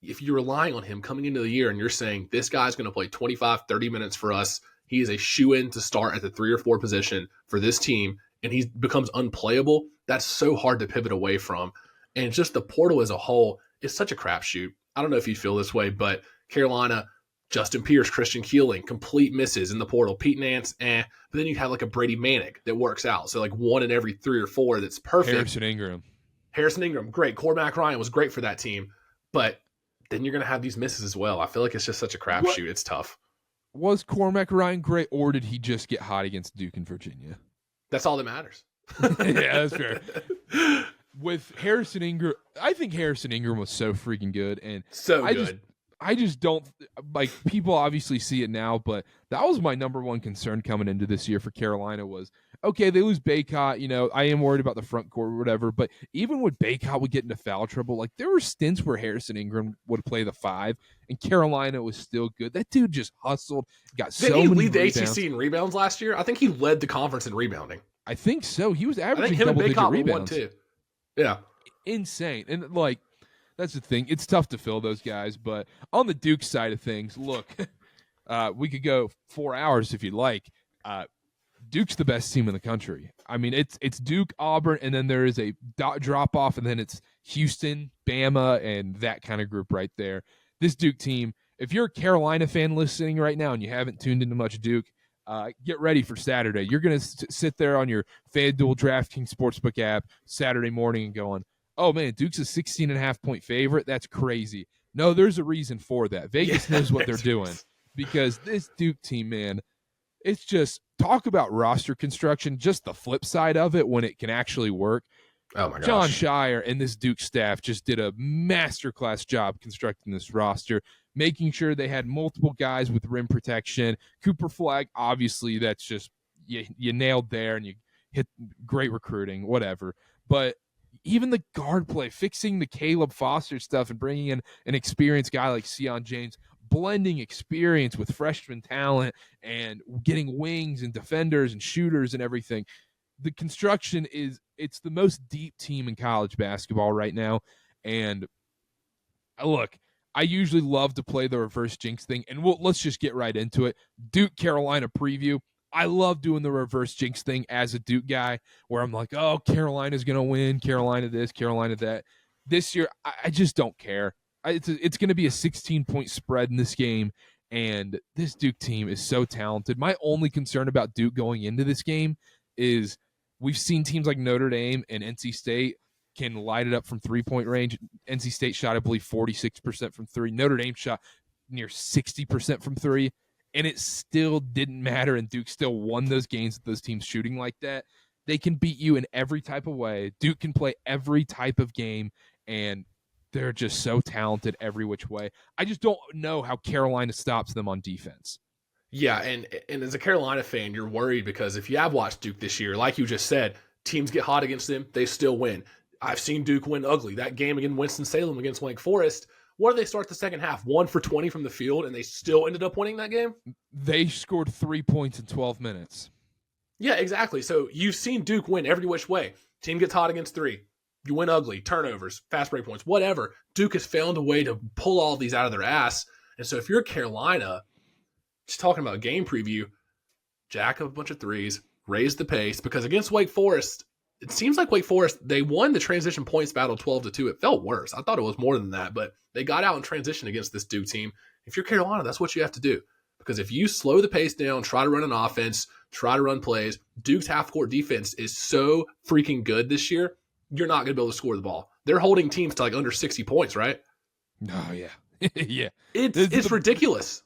if you're relying on him coming into the year and you're saying this guy's going to play 25, 30 minutes for us, he is a shoo-in to start at the 3 or 4 position for this team, and he becomes unplayable, that's so hard to pivot away from. And just the portal as a whole is such a crapshoot. I don't know if you feel this way, but Carolina, Justin Pierce, Christian Keeling, complete misses in the portal. Pete Nance, But then you have like a Brady Manick that works out. So like 1 in every 3 or 4 that's perfect. Harrison Ingram, great. Cormac Ryan was great for that team. But then you're going to have these misses as well. I feel like it's just such a crapshoot. It's tough. Was Cormac Ryan great, or did he just get hot against Duke and Virginia? That's all that matters. Yeah, that's fair. With Harrison Ingram, I think Harrison Ingram was so freaking good. And so good. I just don't like, people obviously see it now, but that was my number 1 concern coming into this year for Carolina was, okay, they lose Baughan, I am worried about the front court or whatever, but even when Baughan would get into foul trouble, like there were stints where Harrison Ingram would play the 5 and Carolina was still good. That dude just hustled, got so many rebounds. Did he lead the ACC in rebounds last year? I think he led the conference in rebounding. I think so. He was averaging double-digit rebounds. Too. Yeah. Insane. And like, that's the thing. It's tough to fill those guys, but on the Duke side of things, look, we could go 4 hours if you'd like. Duke's the best team in the country. I mean, it's Duke, Auburn, and then there is a drop off, and then it's Houston, Bama, and that kind of group right there. This Duke team, if you're a Carolina fan listening right now and you haven't tuned into much Duke, get ready for Saturday. You're going to sit there on your FanDuel DraftKings Sportsbook app Saturday morning and going, oh, man, Duke's a 16.5-point favorite. That's crazy. No, there's a reason for that. Vegas knows what they're doing because this Duke team, man, It's just talk about roster construction, just the flip side of it when it can actually work. Oh my gosh. John Shire and this Duke staff just did a masterclass job constructing this roster, making sure they had multiple guys with rim protection. Cooper Flagg, obviously, that's just you nailed there and you hit great recruiting, whatever. But even the guard play, fixing the Caleb Foster stuff and bringing in an experienced guy like Sion James, blending experience with freshman talent and getting wings and defenders and shooters and everything. The construction it's the most deep team in college basketball right now. And look, I usually love to play the reverse jinx thing, and let's just get right into it. Duke Carolina preview. I love doing the reverse jinx thing as a Duke guy, where I'm like, oh, Carolina's going to win, Carolina this, Carolina that. This year, I just don't care. It's going to be a 16-point spread in this game, and this Duke team is so talented. My only concern about Duke going into this game is we've seen teams like Notre Dame and NC State can light it up from three-point range. NC State shot, I believe, 46% from three. Notre Dame shot near 60% from three, and it still didn't matter, and Duke still won those games with those teams shooting like that. They can beat you in every type of way. Duke can play every type of game, and they're just so talented every which way. I just don't know how Carolina stops them on defense. Yeah, and as a Carolina fan, you're worried because if you have watched Duke this year, like you just said, teams get hot against them, they still win. I've seen Duke win ugly. That game against Winston-Salem against Wake Forest, what did they start the second half? 1 for 20 from the field, and they still ended up winning that game? They scored 3 points in 12 minutes. Yeah, exactly. So you've seen Duke win every which way. Team gets hot against three. You win ugly, turnovers, fast break points, whatever. Duke has found a way to pull all these out of their ass. And so if you're Carolina, just talking about game preview, jack up a bunch of threes, raise the pace, because against Wake Forest, it seems like Wake Forest, they won the transition points battle 12-2. It felt worse. I thought it was more than that, but they got out in transition against this Duke team. If you're Carolina, that's what you have to do. Because if you slow the pace down, try to run an offense, try to run plays, Duke's half-court defense is so freaking good this year, you're not going to be able to score the ball. They're holding teams to like under 60 points, right? Oh, yeah. Yeah. It's ridiculous.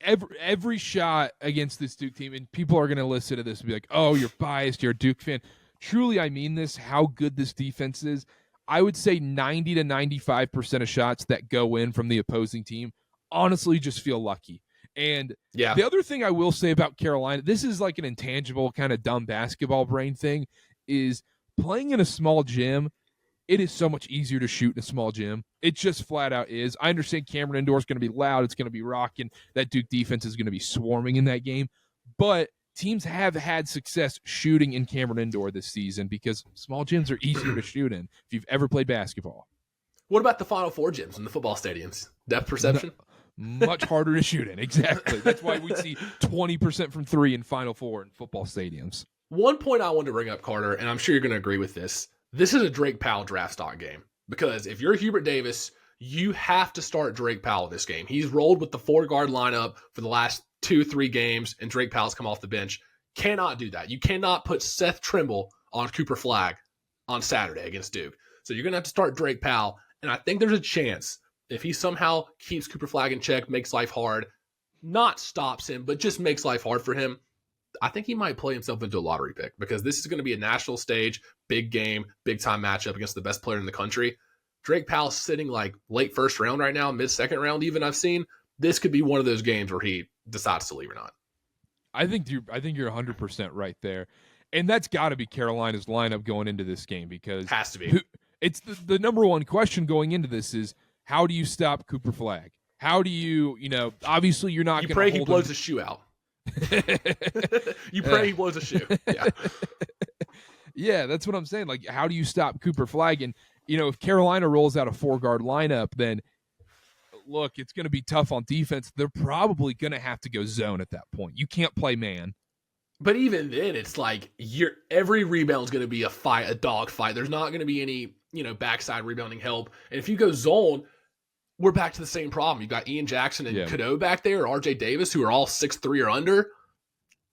Every shot against this Duke team, and people are going to listen to this and be like, oh, you're biased, you're a Duke fan. Truly, I mean this, how good this defense is. I would say 90 to 95% of shots that go in from the opposing team honestly just feel lucky. And yeah, the other thing I will say about Carolina, this is like an intangible kind of dumb basketball brain thing, is playing in a small gym, it is so much easier to shoot in a small gym. It just flat out is. I understand Cameron Indoor is going to be loud. It's going to be rocking. That Duke defense is going to be swarming in that game. But teams have had success shooting in Cameron Indoor this season because small gyms are easier to shoot in if you've ever played basketball. What about the Final Four gyms in the football stadiums? Depth perception? Much harder to shoot in. Exactly. That's why we see 20% from three in Final Four in football stadiums. One point I wanted to bring up, Karter, and I'm sure you're going to agree with this. This is a Drake Powell draft stock game because if you're Hubert Davis, you have to start Drake Powell this game. He's rolled with the 4-guard lineup for the last 2-3 games, and Drake Powell's come off the bench. Cannot do that. You cannot put Seth Trimble on Cooper Flagg on Saturday against Duke. So you're going to have to start Drake Powell, and I think there's a chance if he somehow keeps Cooper Flagg in check, makes life hard, not stops him, but just makes life hard for him, I think he might play himself into a lottery pick because this is going to be a national stage, big game, big time matchup against the best player in the country. Drake Powell's sitting like late first round right now, mid second round even I've seen. This could be one of those games where he decides to leave or not. I think you're 100% right there. And that's got to be Carolina's lineup going into this game because has to be. It's the number one question going into this is how do you stop Cooper Flagg? How do you, obviously you're not going to pray he blows his shoe out. You pray he blows a shoe. Yeah. Yeah, that's what I'm saying. Like, how do you stop Cooper Flagg? And, if Carolina rolls out a 4-guard lineup, then look, it's going to be tough on defense. They're probably going to have to go zone at that point. You can't play man. But even then, it's like every rebound is going to be a dog fight. There's not going to be any, backside rebounding help. And if you go zone, we're back to the same problem. You got Ian Jackson and Cadeau back there, or RJ Davis, who are all 6'3" or under.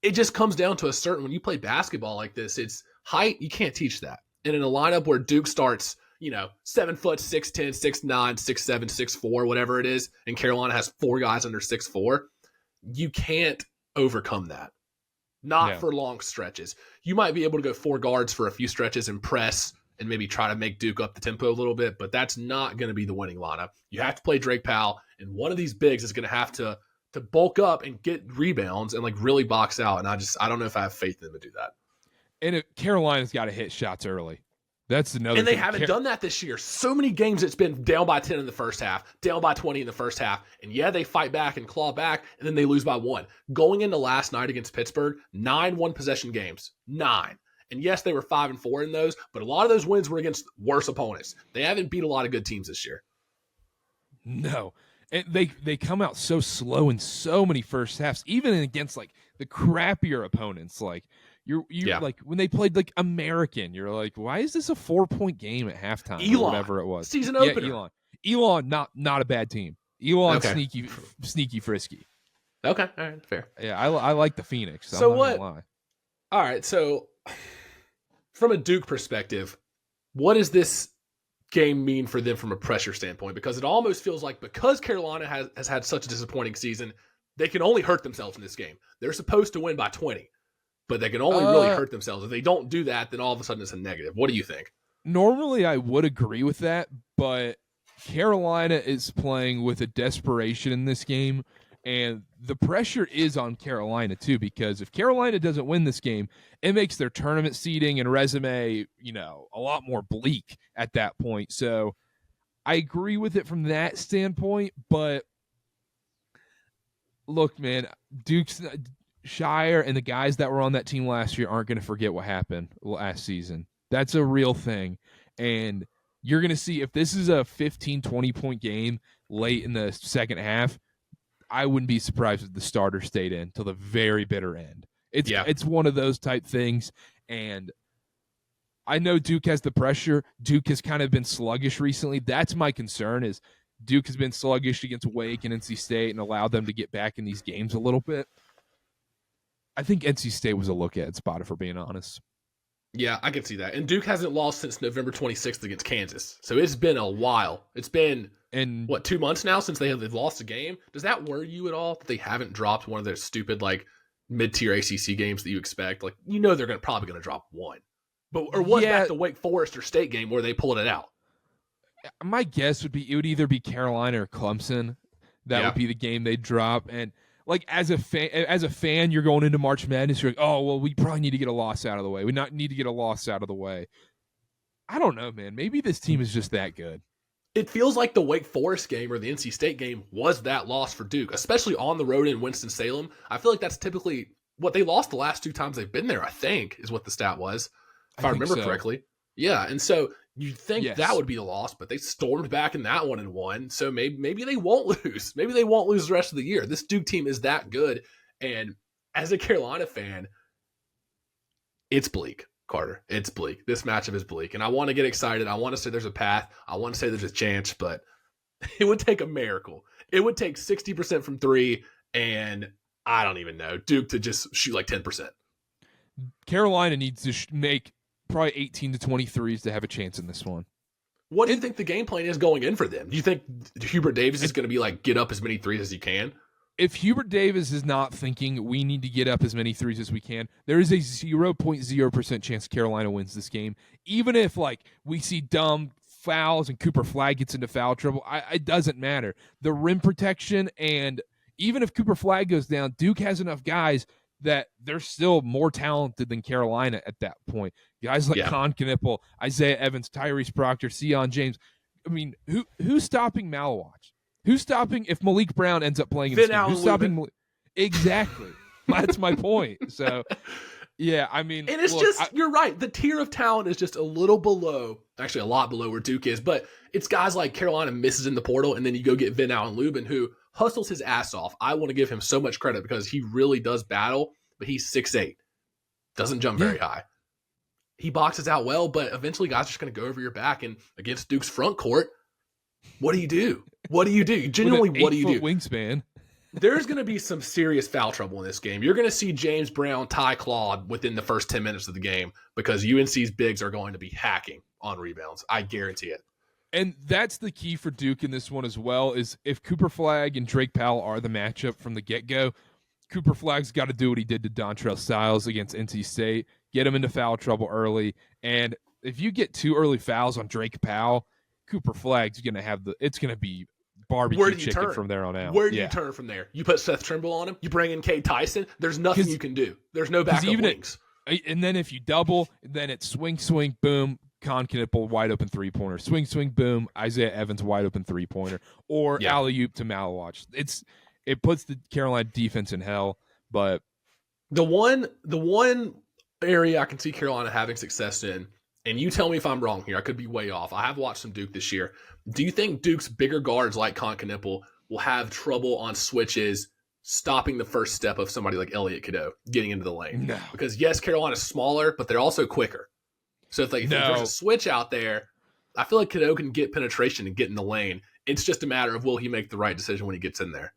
It just comes down to when you play basketball like this, it's height. You can't teach that. And in a lineup where Duke starts, 7 foot, 6'10", 6'9", 6'7", 6'4", whatever it is, and Carolina has 4 guys under 6'4", you can't overcome that. not for long stretches. You might be able to go 4 guards for a few stretches and press and maybe try to make Duke up the tempo a little bit, but that's not going to be the winning lineup. You have to play Drake Powell, and one of these bigs is going to have to bulk up and get rebounds and like really box out. And I don't know if I have faith in them to do that. And Carolina's got to hit shots early. That's another. And they thing. haven't done that this year. So many games it's been down by 10 in the first half, down by 20 in the first half. And yeah, they fight back and claw back, and then they lose by 1. Going into last night against Pittsburgh, 9 one-possession games. 9. And yes, they were 5-4 in those, but a lot of those wins were against worse opponents. They haven't beat a lot of good teams this year. No. And they come out so slow in so many first halves, even against like the crappier opponents. Like you like when they played like American, you're like, why is this a 4-point game at halftime? Elon, or whatever it was. Season opener. Elon, not a bad team. Elon, Okay. sneaky, frisky. Okay, all right, fair. Yeah, I like the Phoenix. So I'm not gonna lie. All right, so from a Duke perspective, what does this game mean for them from a pressure standpoint? Because it almost feels like because Carolina has had such a disappointing season, they can only hurt themselves in this game. They're supposed to win by 20, but they can only really hurt themselves. If they don't do that, then all of a sudden it's a negative. What do you think? Normally, I would agree with that, but Carolina is playing with a desperation in this game, and the pressure is on Carolina too, because if Carolina doesn't win this game, it makes their tournament seeding and resume, a lot more bleak at that point. So I agree with it from that standpoint, but look, man, Duke's Shire and the guys that were on that team last year aren't going to forget what happened last season. That's a real thing. And you're going to see if this is a 15, 20-point game late in the second half, I wouldn't be surprised if the starter stayed in till the very bitter end. It's one of those type things. And I know Duke has the pressure. Duke has kind of been sluggish recently. That's my concern is Duke has been sluggish against Wake and NC State and allowed them to get back in these games a little bit. I think NC State was a look-ahead spot, if we're being honest. Yeah, I can see that. And Duke hasn't lost since November 26th against Kansas. So it's been a while. It's been, 2 months now since they've lost a game? Does that worry you at all that they haven't dropped one of those stupid, like, mid-tier ACC games that you expect? Like, they're probably going to drop one. Or was that the Wake Forest or State game where they pulled it out? My guess would be it would either be Carolina or Clemson. That would be the game they'd drop. And like as a fan, you're going into March Madness. You're like, oh well, we probably need to get a loss out of the way. We not need to get a loss out of the way. I don't know, man. Maybe this team is just that good. It feels like the Wake Forest game or the NC State game was that loss for Duke, especially on the road in Winston-Salem. I feel like that's typically what they lost the last 2 times they've been there, I think, is what the stat was, if I remember correctly. Yeah, and so you'd think that would be a loss, but they stormed back in that one and won. So maybe they won't lose. Maybe they won't lose the rest of the year. This Duke team is that good. And as a Carolina fan, it's bleak, Karter. It's bleak. This matchup is bleak. And I want to get excited. I want to say there's a path. I want to say there's a chance, but it would take a miracle. It would take 60% from 3, and I don't even know, Duke to just shoot like 10%. Carolina needs to make probably 18 to 23s to have a chance in this one. What do you think the game plan is going in for them? Do you think Hubert Davis is going to be like, get up as many threes as you can? If Hubert Davis is not thinking we need to get up as many threes as we can, there is a 0.0% chance Carolina wins this game. Even if like we see dumb fouls and Cooper Flagg gets into foul trouble, it doesn't matter. The rim protection, and even if Cooper Flagg goes down, Duke has enough guys that they're still more talented than Carolina at that point. Guys like Con Knippel, Isaiah Evans, Tyrese Proctor, Sion James. I mean, who's stopping Malawatch? Who's stopping if Malik Brown ends up playing in this game? Who's stopping Exactly. That's my point. So, yeah, I mean. And it's you're right. The tier of talent is just a little below, actually a lot below where Duke is, but it's guys like Carolina misses in the portal, and then you go get Vin Allen Lubin, who hustles his ass off. I want to give him so much credit because he really does battle, but he's 6'8". Doesn't jump very high. He boxes out well, but eventually guys are just going to go over your back. And against Duke's front court, what do you do? What do you do? Genuinely, what do you do? Wingspan. There's going to be some serious foul trouble in this game. You're going to see James Brown tie Claude within the first 10 minutes of the game because UNC's bigs are going to be hacking on rebounds. I guarantee it. And that's the key for Duke in this one as well, is if Cooper Flagg and Drake Powell are the matchup from the get-go, Cooper Flagg's got to do what he did to Dontrell Styles against NC State, get him into foul trouble early. And if you get 2 early fouls on Drake Powell, Cooper Flagg's going to have it's going to be barbecue chicken from there on out. Where do you turn from there? You put Seth Trimble on him? You bring in Cade Tyson? There's nothing you can do. There's no backup wings. And then if you double, then it's swing, swing, boom, Con Knippel, wide open 3-pointer. Swing, swing, boom, Isaiah Evans, wide open 3-pointer. Or alley-oop to Malawach. It puts the Carolina defense in hell, but the one area I can see Carolina having success in, and you tell me if I'm wrong here, I could be way off. I have watched some Duke this year. Do you think Duke's bigger guards like Con Knippel will have trouble on switches stopping the first step of somebody like Elliot Cadeau getting into the lane? No. Because yes, Carolina's smaller, but they're also quicker. So if there's a switch out there, I feel like Cadeau can get penetration and get in the lane. It's just a matter of will he make the right decision when he gets in there.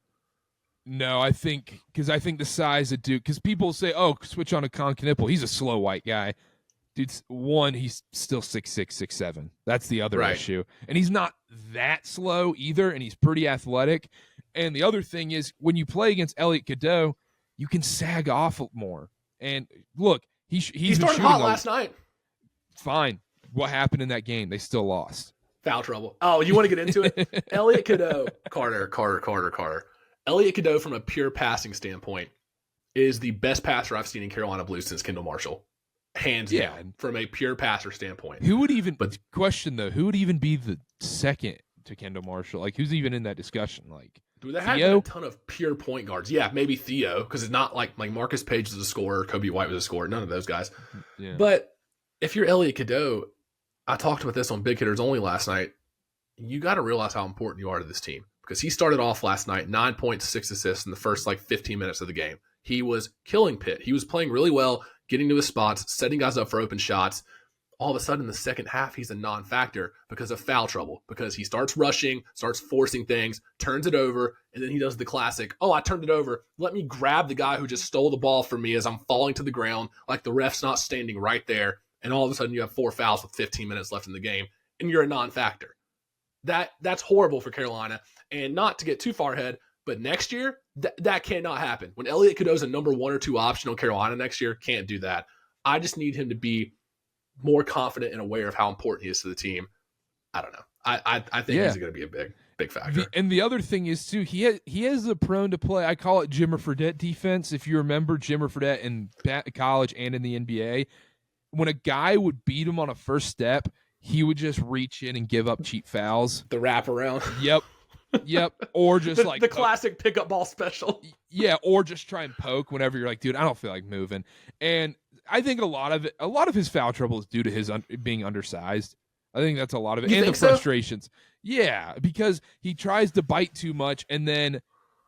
No, I think the size of Duke, because people say, oh, switch on a Con Knippel. He's a slow white guy. Dude's he's still 6'6", 6'7". That's the other issue. And he's not that slow either, and he's pretty athletic. And the other thing is, when you play against Elliot Cadeau, you can sag off more. And look, he started hot last night. Fine. What happened in that game? They still lost. Foul trouble. Oh, you want to get into it? Elliot Cadeau. Carter. Elliot Cadeau, from a pure passing standpoint, is the best passer I've seen in Carolina Blues since Kendall Marshall. Hands down, from a pure passer standpoint. Who would even who would even be the second to Kendall Marshall? Like, who's even in that discussion? Like, dude, there hasn't been a ton of pure point guards. Yeah, maybe Theo, because it's not like Marcus Page was a scorer, Kobe White was a scorer, none of those guys. Yeah. But if you're Elliot Cadeau, I talked about this on Big Hitters Only last night, you got to realize how important you are to this team. Because he started off last night, 9 points, 6 assists in the first 15 minutes of the game. He was killing Pitt. He was playing really well, getting to his spots, setting guys up for open shots. All of a sudden, in the second half, he's a non-factor because of foul trouble, because he starts rushing, starts forcing things, turns it over, and then he does the classic, oh, I turned it over. Let me grab the guy who just stole the ball from me as I'm falling to the ground, like the ref's not standing right there, and all of a sudden you have 4 fouls with 15 minutes left in the game, and you're a non-factor. That's horrible for Carolina. And not to get too far ahead, but next year, that cannot happen. When Elliot Cadeau's a number 1 or 2 option on Carolina next year, can't do that. I just need him to be more confident and aware of how important he is to the team. I don't know. I think he's going to be a big factor. And the other thing is, too, he has a prone to play, I call it Jimmer Fredette defense. If you remember Jimmer Fredette in college and in the NBA, when a guy would beat him on a first step, he would just reach in and give up cheap fouls. The wraparound. Yep. Or just the classic pickup ball special. Yeah, or just try and poke whenever you're like, dude, I don't feel like moving. And I think a lot of his foul trouble is due to his being undersized. I think that's a lot of it. You and think the frustrations. So? Yeah, because he tries to bite too much, and then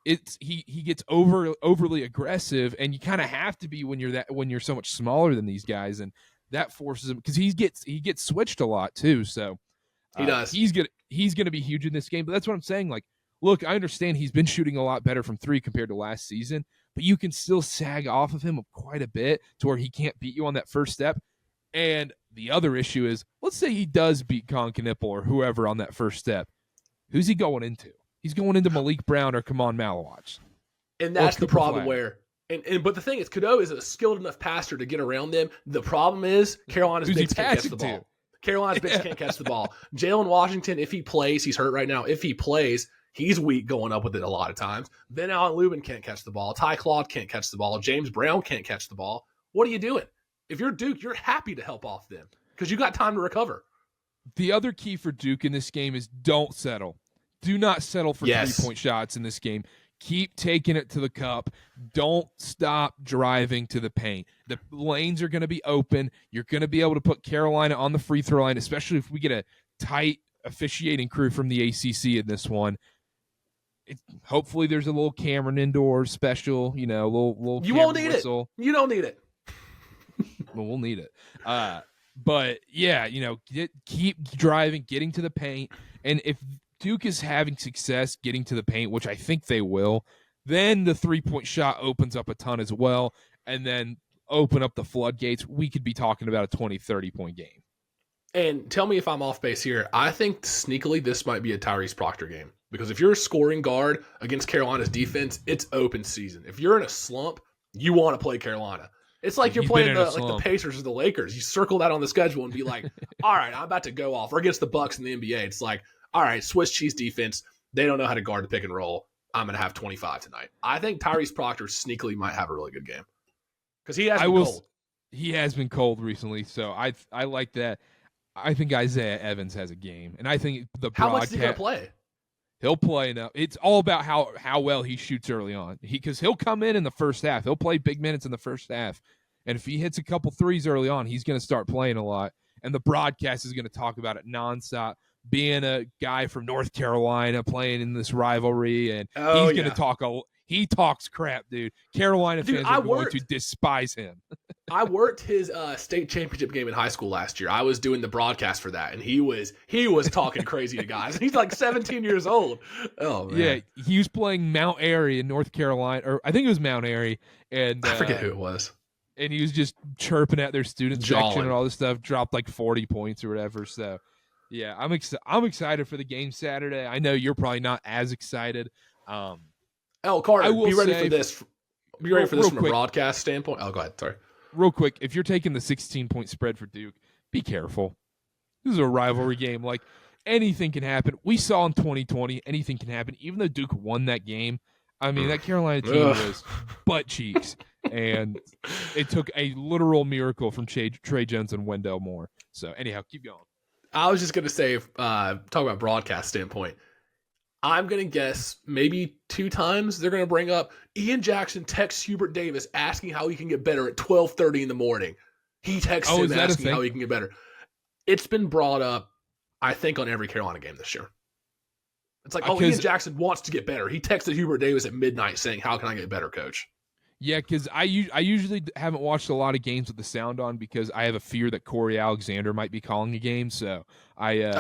he gets overly aggressive, and you kind of have to be when you're so much smaller than these guys, and that forces him, because he gets switched a lot too. So he does. He's gonna be huge in this game. But that's what I'm saying. Like, look, I understand he's been shooting a lot better from 3 compared to last season, but you can still sag off of him quite a bit to where he can't beat you on that first step. And the other issue is, let's say he does beat Con Knippel or whoever on that first step. Who's he going into? He's going into Malik Brown or Kamon Malawach. And that's the problem where. But the thing is, Cadeau is a skilled enough passer to get around them. The problem is Carolina's bigs can't catch the ball. Carolina's bigs can't catch the ball. Jalen Washington, if he plays, he's hurt right now. If he plays, he's weak going up with it a lot of times. Then Allen Lubin can't catch the ball. Ty Claude can't catch the ball. James Brown can't catch the ball. What are you doing? If you're Duke, you're happy to help off them because you got time to recover. The other key for Duke in this game is don't settle. Do not settle for 3-point shots in this game. Keep taking it to the cup. Don't stop driving to the paint. The lanes are going to be open. You're going to be able to put Carolina on the free throw line, especially if we get a tight officiating crew from the ACC in this one. Hopefully there's a little Cameron Indoor special, little you won't need whistle. It. You don't need it. Well, we'll need it. But, yeah, keep driving, getting to the paint. And if Duke is having success getting to the paint, which I think they will, then the 3-point shot opens up a ton as well, and then open up the floodgates. We could be talking about a 20, 30-point game. And tell me if I'm off base here. I think sneakily this might be a Tyrese Proctor game. Because if you're a scoring guard against Carolina's defense, it's open season. If you're in a slump, you want to play Carolina. It's like you're playing the Pacers or the Lakers. You circle that on the schedule and be like, all right, I'm about to go off. Or against the Bucks in the NBA, it's like, all right, Swiss cheese defense. They don't know how to guard the pick and roll. I'm going to have 25 tonight. I think Tyrese Proctor sneakily might have a really good game. Because he has been cold. He has been cold recently, so I like that. I think Isaiah Evans has a game. And I think how much is he going to play? He'll play now. It's all about how well he shoots early on. Because he'll come in the first half. He'll play big minutes in the first half. And if he hits a couple threes early on, he's going to start playing a lot. And the broadcast is going to talk about it nonstop. Being a guy from North Carolina playing in this rivalry, and he's going to talk he talks crap, dude. Carolina fans are going to despise him. I worked his state championship game in high school last year. I was doing the broadcast for that, and he was talking crazy to guys. He's like 17 years old. Oh man. Yeah, he was playing Mount Airy in North Carolina, or I think it was Mount Airy, and I forget who it was. And he was just chirping at their student section and all this stuff. Dropped like 40 points or whatever. So, yeah, I'm excited for the game Saturday. I know you're probably not as excited. Karter, be ready for this. Be ready for this from a broadcast standpoint. Oh, go ahead. Sorry. Real quick, if you're taking the 16-point spread for Duke, be careful. This is a rivalry game. Like, anything can happen. We saw in 2020, anything can happen. Even though Duke won that game, I mean, that Carolina team was butt cheeks. And it took a literal miracle from Trey Jones and Wendell Moore. So, anyhow, keep going. I was just going to say, talk about broadcast standpoint. I'm going to guess maybe 2 times they're going to bring up Ian Jackson texts Hubert Davis asking how he can get better at 12:30 in the morning. He texts him asking how he can get better. It's been brought up, I think, on every Carolina game this year. It's like, Ian Jackson wants to get better. He texted Hubert Davis at midnight saying, how can I get better, coach? Yeah, because I usually haven't watched a lot of games with the sound on because I have a fear that Corey Alexander might be calling a game. So I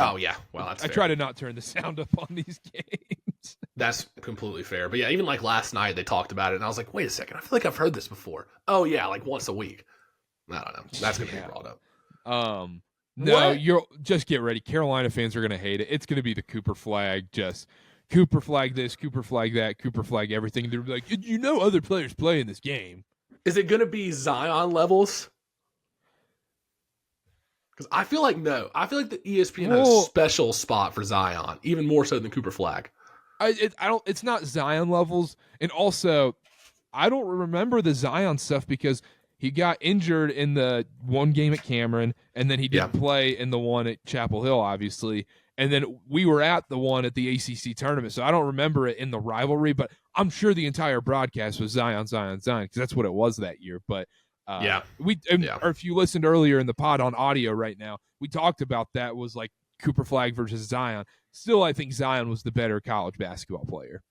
try to not turn the sound up on these games. That's completely fair. But yeah, even like last night they talked about it, and I was like, wait a second, I feel like I've heard this before. Oh yeah, like once a week. I don't know. That's gonna be brought up. No, you're just get ready. Carolina fans are gonna hate it. It's gonna be the Cooper Flagg just. Cooper Flagg this, Cooper Flagg that, Cooper Flagg everything. They're like, other players play in this game. Is it going to be Zion levels? Because I feel like no. I feel like the ESPN has a special spot for Zion, even more so than Cooper Flagg. It's not Zion levels, and also I don't remember the Zion stuff because he got injured in the one game at Cameron, and then he didn't play in the one at Chapel Hill, obviously. And then we were at the one at the ACC tournament, so I don't remember it in the rivalry, but I'm sure the entire broadcast was Zion, because that's what it was that year. But or if you listened earlier in the pod on audio right now, we talked about that was like Cooper Flagg versus Zion. Still, I think Zion was the better college basketball player.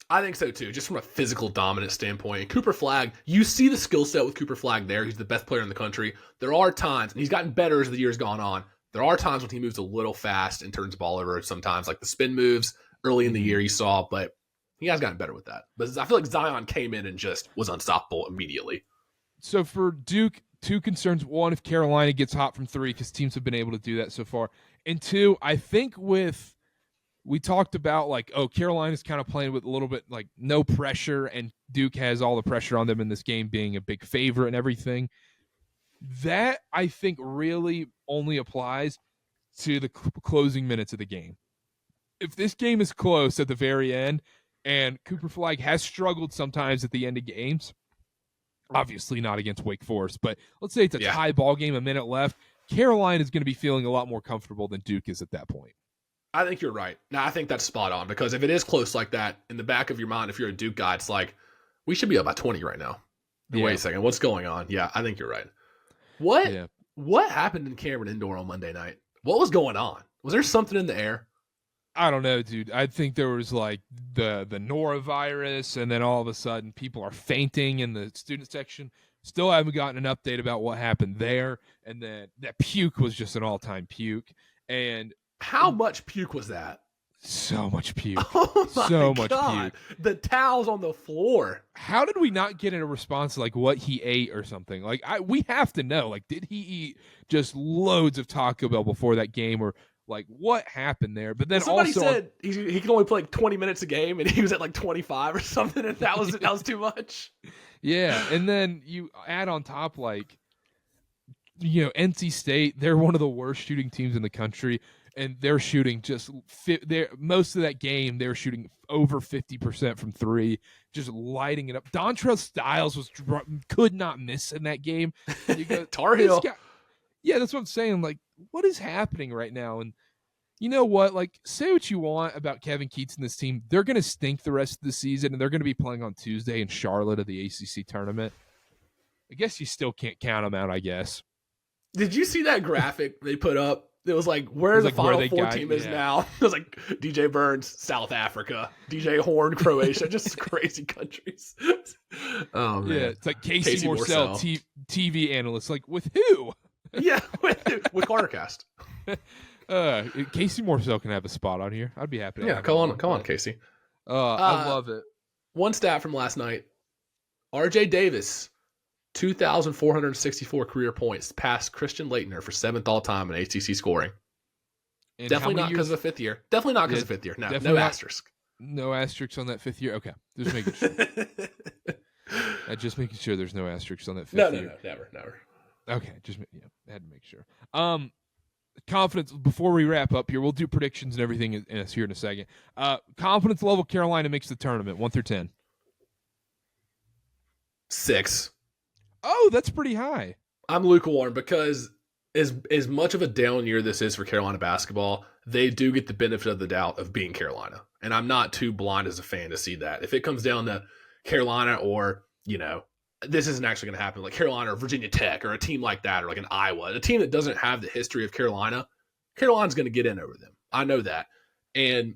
I think so too, just from a physical dominant standpoint. And Cooper Flagg, you see the skill set with Cooper Flagg there. He's the best player in the country. There are times, and he's gotten better as the year's gone on. There are times when he moves a little fast and turns the ball over sometimes, like the spin moves early in the year you saw, but he has gotten better with that. But I feel like Zion came in and just was unstoppable immediately. So for Duke, 2 concerns. 1, if Carolina gets hot from 3, because teams have been able to do that so far. And 2, I think we talked about like, Carolina's kind of playing with a little bit like no pressure, and Duke has all the pressure on them in this game being a big favorite and everything. That, I think, really only applies to the closing minutes of the game. If this game is close at the very end, and Cooper Flagg has struggled sometimes at the end of games, obviously not against Wake Forest, but let's say it's a tie ball game, a minute left, Carolina is going to be feeling a lot more comfortable than Duke is at that point. I think you're right. Now, I think that's spot on, because if it is close like that, in the back of your mind, if you're a Duke guy, it's like, we should be up by 20 right now. Wait a second, what's going on? Yeah, I think you're right. What happened in Cameron Indoor on Monday night? What was going on? Was there something in the air? I don't know, dude. I think there was like the norovirus, and then all of a sudden people are fainting in the student section. Still haven't gotten an update about what happened there. And then that puke was just an all-time puke. And how much puke was that? So much puke. Oh my So much God. puke. The towels on the floor. How did we not get a response like what he ate or something? Like we have to know. Like, did he eat just loads of Taco Bell before that game, or like what happened there? But then somebody also said he can only play like 20 minutes a game, and he was at like 25 or something, and that was too much. Yeah, and then you add on top like, NC State. They're one of the worst shooting teams in the country. And they're shooting most of that game. They were shooting over 50% from three, just lighting it up. Dontrell Styles could not miss in that game. You go, Tar Heel. Yeah, that's what I'm saying. Like, what is happening right now? And you know what? Like, say what you want about Kevin Keats and this team. They're going to stink the rest of the season, and they're going to be playing on Tuesday in Charlotte at the ACC tournament. I guess you still can't count them out, I guess. Did you see that graphic they put up? It was like where the Final Four team is now. It was like DJ Burns, South Africa, DJ Horn, Croatia, just crazy countries. Oh man, yeah, it's like Casey Morsell, TV analyst. Like with who? Yeah, with CarterCast. Casey Morsell can have a spot on here. I'd be happy. To come on, Casey. I love it. One stat from last night: RJ Davis. 2,464 career points, past Christian Laettner for 7th all-time in ACC scoring. And definitely not because of the fifth year. Definitely not because of fifth year. No asterisk. No asterisks on that fifth year? Okay. Just making sure. Just making sure there's no asterisks on that fifth year. No, never. Okay, had to make sure. Confidence, before we wrap up here, we'll do predictions and everything here in a second. Confidence level Carolina makes the tournament, 1 through 10. 6. Oh, that's pretty high. I'm lukewarm because as much of a down year this is for Carolina basketball, they do get the benefit of the doubt of being Carolina. And I'm not too blind as a fan to see that. If it comes down to Carolina or, this isn't actually going to happen, like Carolina or Virginia Tech or a team like that, or like an Iowa, a team that doesn't have the history of Carolina's going to get in over them. I know that. And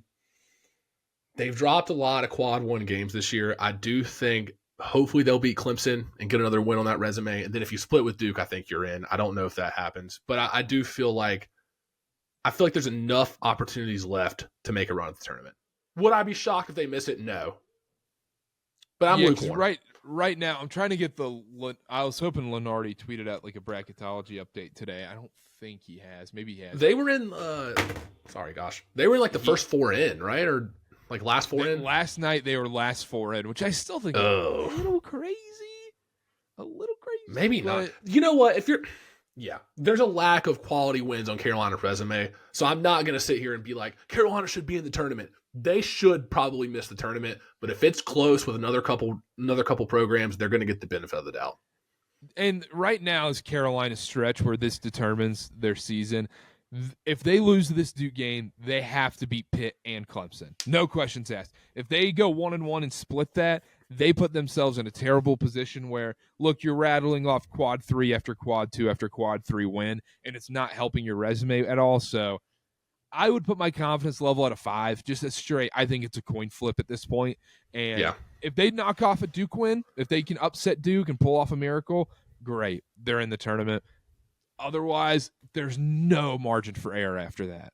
they've dropped a lot of quad one games this year. I do think hopefully they'll beat Clemson and get another win on that resume. And then if you split with Duke, I think you're in. I don't know if that happens, but I do feel like there's enough opportunities left to make a run at the tournament. Would I be shocked if they miss it? No. But I'm lukewarm. Right now, I'm trying to get I was hoping Lenardi tweeted out like a bracketology update today. I don't think he has. Maybe he has. They were in, they were in like the first 4 in, right? Or like last 4 in? Last night they were last 4 in, which I still think is a little crazy. Maybe not. You know what? There's a lack of quality wins on Carolina's resume. So I'm not going to sit here and be like, Carolina should be in the tournament. They should probably miss the tournament. But if it's close with another couple programs, they're going to get the benefit of the doubt. And right now is Carolina's stretch where this determines their season. If they lose this Duke game, they have to beat Pitt and Clemson. No questions asked. If they go 1-1 and split that, they put themselves in a terrible position where, look, you're rattling off quad 3 after quad 2 after quad 3 win, and it's not helping your resume at all. So I would put my confidence level at a 5, just as straight. I think it's a coin flip at this point. And if they knock off a Duke win, if they can upset Duke and pull off a miracle, great. They're in the tournament. Otherwise, there's no margin for error after that.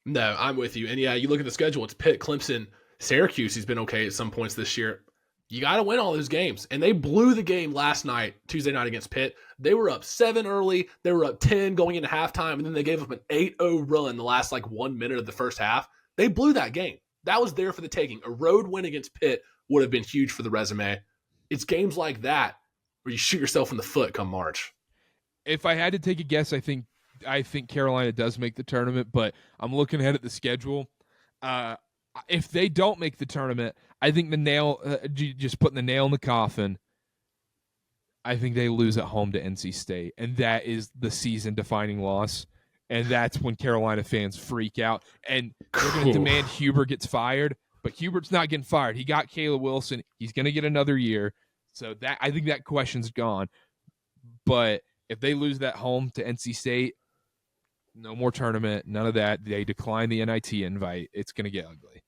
No, I'm with you. And you look at the schedule, it's Pitt, Clemson, Syracuse. He's been okay at some points this year. You got to win all those games. And they blew the game last night, Tuesday night against Pitt. They were up 7 early. They were up 10 going into halftime. And then they gave up an 8-0 run the last 1 minute of the first half. They blew that game. That was there for the taking. A road win against Pitt would have been huge for the resume. It's games like that where you shoot yourself in the foot come March. If I had to take a guess, I think Carolina does make the tournament, but I'm looking ahead at the schedule. If they don't make the tournament, I think just putting the nail in the coffin, I think they lose at home to NC State, and that is the season-defining loss, and that's when Carolina fans freak out, and they're going to demand Huber gets fired, but Hubert's not getting fired. He got Caleb Wilson. He's going to get another year, so I think that question's gone, but if they lose that home to NC State, no more tournament, none of that. They decline the NIT invite. It's going to get ugly.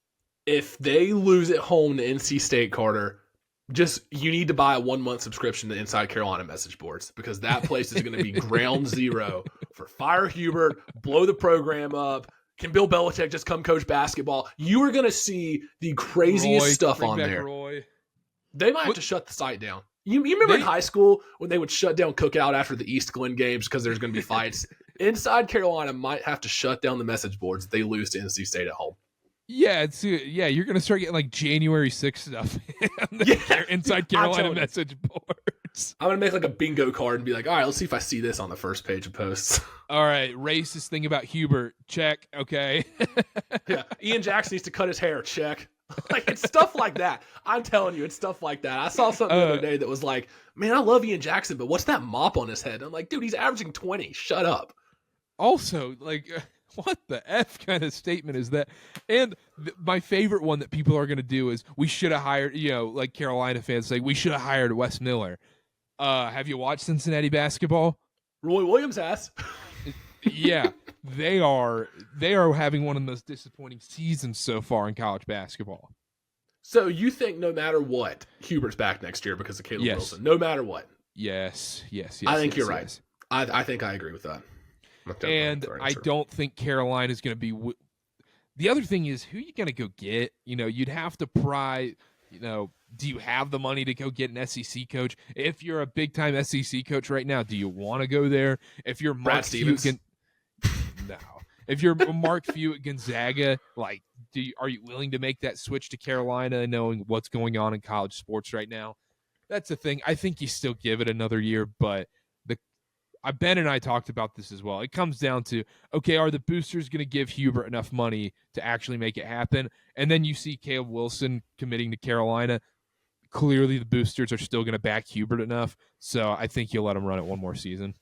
If they lose at home to NC State, Karter, you need to buy a 1-month subscription to Inside Carolina message boards, because that place is going to be ground zero for fire Hubert, blow the program up, Can Bill Belichick just come coach basketball? You are going to see the craziest stuff on there. Roy. They might have to shut the site down. You remember in high school when they would shut down Cookout after the East Glen games because there's going to be fights? Inside Carolina might have to shut down the message boards if they lose to NC State at home. Yeah, you're going to start getting like January 6th stuff inside Carolina message boards. I'm going to make like a bingo card and be like, all right, let's see if I see this on the first page of posts. All right, racist thing about Hubert, check, okay. Yeah, Ian Jackson needs to cut his hair, check. Like, it's stuff like that. I'm telling you, it's stuff like that. I saw something the other day that was like, man, I love Ian Jackson, but what's that mop on his head? I'm like, dude, he's averaging 20. Shut up. Also, like, what the F kind of statement is that? And my favorite one that people are going to do is we should have hired, like Carolina fans say, we should have hired Wes Miller. Have you watched Cincinnati basketball? Roy Williams has. Yeah, they are having one of the most disappointing seasons so far in college basketball. So you think no matter what, Hubert's back next year because of Caleb Wilson? No matter what? Yes. I think you're right. I think I agree with that. And I don't think Carolina is going to be the other thing is, who are you going to go get? You'd have to pry, do you have the money to go get an SEC coach? If you're a big-time SEC coach right now, do you want to go there? If you're Mark Stevens. No. If you're Mark Few at Gonzaga, like, are you willing to make that switch to Carolina, knowing what's going on in college sports right now? That's the thing. I think you still give it another year, but Ben and I talked about this as well. It comes down to, okay, are the boosters going to give Hubert enough money to actually make it happen? And then you see Caleb Wilson committing to Carolina. Clearly, the boosters are still going to back Hubert enough, so I think you'll let him run it one more season.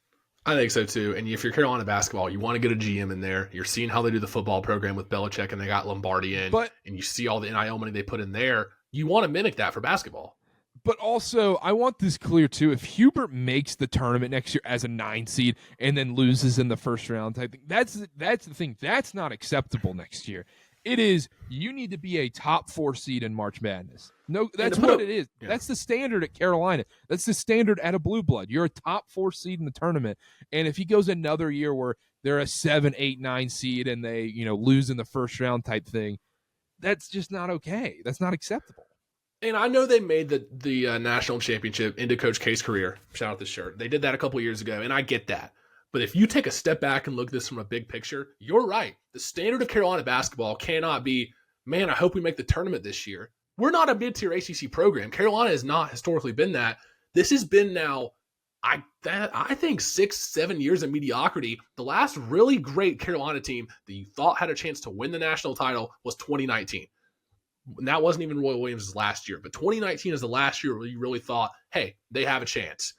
I think so, too. And if you're Carolina basketball, you want to get a GM in there. You're seeing how they do the football program with Belichick, and they got Lombardi in, and you see all the NIL money they put in there. You want to mimic that for basketball. But also, I want this clear, too. If Hubert makes the tournament next year as a 9 seed and then loses in the first round, I think that's the thing. That's not acceptable next year. It is, you need to be a top 4 seed in March Madness. No, that's what it is. Yeah. That's the standard at Carolina. That's the standard at a Blue Blood. You're a top 4 seed in the tournament. And if he goes another year where they're a 7, 8, 9 seed and they, lose in the first round type thing, that's just not okay. That's not acceptable. And I know they made the national championship into Coach K's career. Shout out this shirt. They did that a couple years ago, and I get that. But if you take a step back and look at this from a big picture, you're right. The standard of Carolina basketball cannot be, man, I hope we make the tournament this year. We're not a mid-tier ACC program. Carolina has not historically been that. This has been now, I think, 6-7 years of mediocrity. The last really great Carolina team that you thought had a chance to win the national title was 2019. And that wasn't even Roy Williams' last year, but 2019 is the last year where you really thought, hey, they have a chance.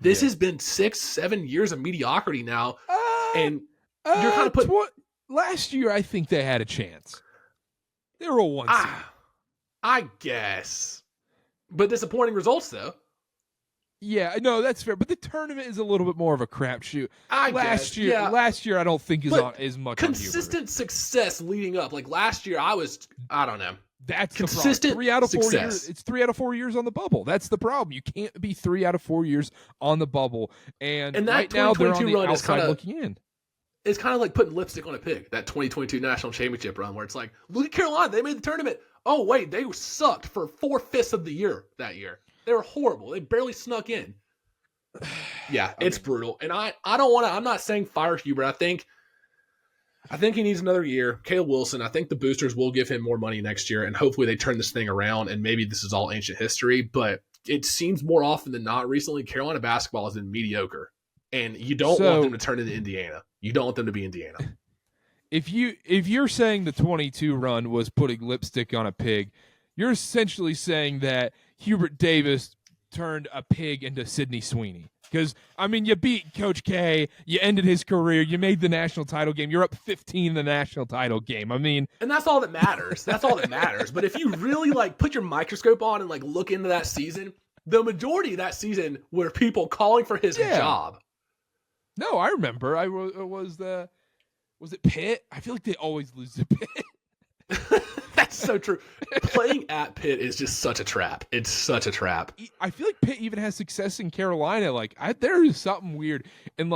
This has been 6-7 years of mediocrity now, and you're kind of putting... last year, I think they had a chance. They were a 1 seed. I guess. But disappointing results, though. Yeah, no, that's fair. But the tournament is a little bit more of a crapshoot. Last year, I don't think is on as much. Consistent success leading up. Like last year, I don't know. That's consistent. The 3 out of 4 success. years. It's 3 out of 4 years on the bubble. That's the problem. You can't be 3 out of 4 years on the bubble. And that right now they're on the run outside looking in. It's kind of like putting lipstick on a pig. That 2022 national championship run, where it's like, look at Carolina, they made the tournament. Oh wait, they sucked for 4/5 of the year that year. They were horrible. They barely snuck in. Yeah, it's brutal. And I don't want to. I'm not saying fire Hubert. I think he needs another year. Caleb Wilson, I think the boosters will give him more money next year, and hopefully they turn this thing around, and maybe this is all ancient history, but it seems more often than not recently Carolina basketball has been mediocre, and you don't want them to turn into Indiana. You don't want them to be Indiana. If you're saying the 22 run was putting lipstick on a pig, you're essentially saying that Hubert Davis turned a pig into Sidney Sweeney. Because, I mean, you beat Coach K, you ended his career, you made the national title game, you're up 15 in the national title game. I mean... And that's all that matters. That's all that matters. But if you really, put your microscope on and, look into that season, the majority of that season were people calling for his job. No, I remember. Was it Pitt? I feel like they always lose to Pitt. That's so true. Playing at Pitt is just such a trap. It's such a trap. I feel like Pitt even has success in Carolina. There is something weird. And,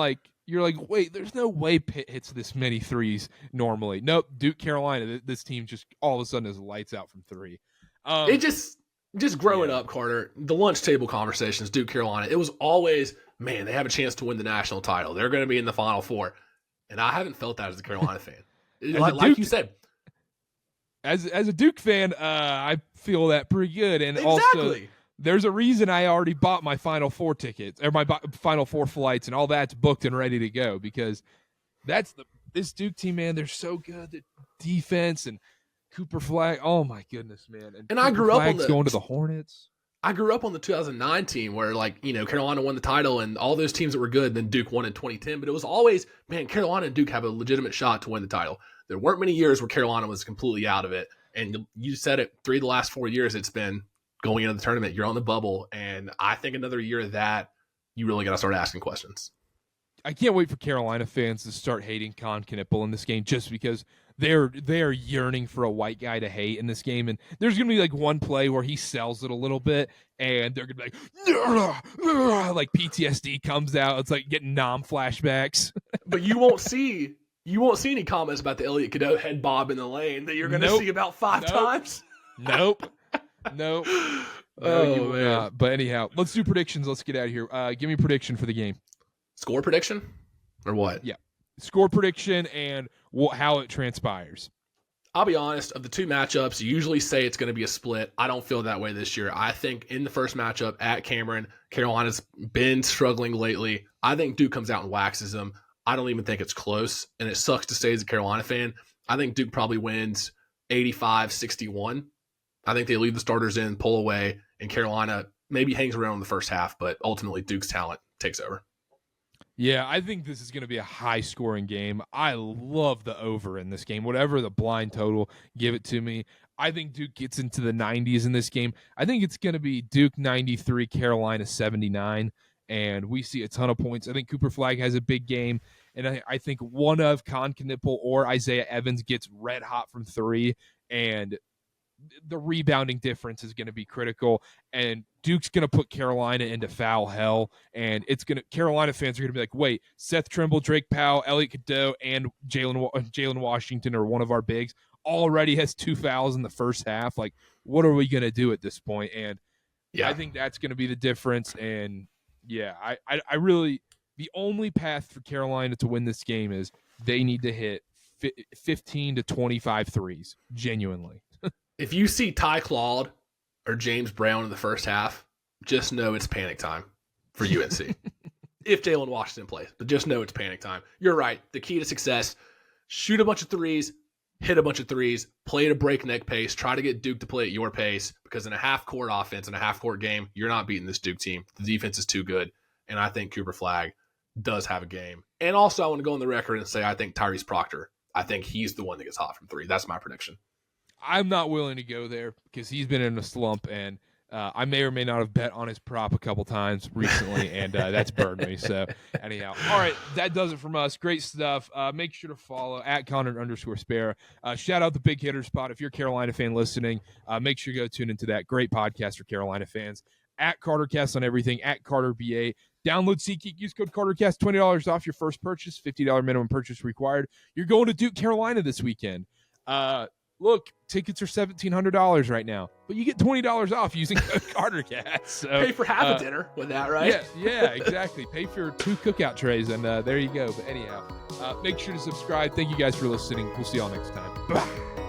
you're like, wait, there's no way Pitt hits this many threes normally. Nope, Duke, Carolina, this team just all of a sudden is lights out from three. It just growing up, Karter, the lunch table conversations, Duke, Carolina, it was always, man, they have a chance to win the national title. They're going to be in the Final Four. And I haven't felt that as a Carolina fan. Like you said. As a Duke fan, I feel that pretty good. And also, there's a reason I already bought my Final Four tickets, or my Final Four flights, and all that's booked and ready to go, because this Duke team, man, they're so good. The defense and Cooper Flagg, oh my goodness, man. And I grew up on going to the Hornets. I grew up on the 2009 team where, Carolina won the title and all those teams that were good, then Duke won in 2010. But it was always, man, Carolina and Duke have a legitimate shot to win the title. There weren't many years where Carolina was completely out of it. And you said it, 3 of the last 4 years it's been going into the tournament. You're on the bubble. And I think another year of that, you really got to start asking questions. I can't wait for Carolina fans to start hating Con Knippel in this game, just because they're yearning for a white guy to hate in this game. And there's going to be like one play where he sells it a little bit, and they're going to be like PTSD comes out. It's like getting flashbacks. But you won't see any comments about the Elliot Cadeau head bob in the lane that you're going to see about 5 times. Nope. No, you will not. But anyhow, let's do predictions. Let's get out of here. Give me a prediction for the game. Score prediction or what? Yeah. Score prediction and how it transpires. I'll be honest, of the 2 matchups, you usually say it's going to be a split. I don't feel that way this year. I think in the first matchup at Cameron, Carolina's been struggling lately. I think Duke comes out and waxes them. I don't even think it's close, and it sucks to say as a Carolina fan. I think Duke probably wins 85-61. I think they leave the starters in, pull away, and Carolina maybe hangs around in the first half, but ultimately Duke's talent takes over. Yeah, I think this is going to be a high-scoring game. I love the over in this game. Whatever the blind total, give it to me. I think Duke gets into the 90s in this game. I think it's going to be Duke 93, Carolina 79, and we see a ton of points. I think Cooper Flagg has a big game, and I think one of Con Knippel or Isaiah Evans gets red hot from 3, and the rebounding difference is going to be critical, and Duke's going to put Carolina into foul hell, and Carolina fans are going to be like, wait, Seth Trimble, Drake Powell, Elliot Cadeau, and Jalen Washington are one of our bigs, already has 2 fouls in the first half. Like, what are we going to do at this point? And I think that's going to be the difference. And yeah, I really, the only path for Carolina to win this game is they need to hit 15 to 25 threes, genuinely. If you see Ty Claude or James Brown in the first half, just know it's panic time for UNC. If Jalen Washington plays, but just know it's panic time. You're right. The key to success, shoot a bunch of threes, hit a bunch of threes, play at a breakneck pace, try to get Duke to play at your pace, because in a half-court offense, in a half-court game, you're not beating this Duke team. The defense is too good, and I think Cooper Flagg does have a game. And also, I want to go on the record and say I think Tyrese Proctor, I think he's the one that gets hot from 3. That's my prediction. I'm not willing to go there because he's been in a slump, and I may or may not have bet on his prop a couple times recently, and that's burned me. So anyhow, all right, that does it from us. Great stuff. Make sure to follow at Connor_Sparrow. Shout out the Big Hitter Spot. If you're a Carolina fan listening, make sure you go tune into that great podcast for Carolina fans. At CarterCast on everything, at CarterBA. Download SeatGeek, use code CarterCast, $20 off your first purchase, $50 minimum purchase required. You're going to Duke, Carolina this weekend. Look, tickets are $1,700 right now, but you get $20 off using code CarterCast. So, pay for half a dinner with that, right? Yeah, exactly. Pay for 2 cookout trays, and there you go. But anyhow, make sure to subscribe. Thank you guys for listening. We'll see y'all next time. Bye.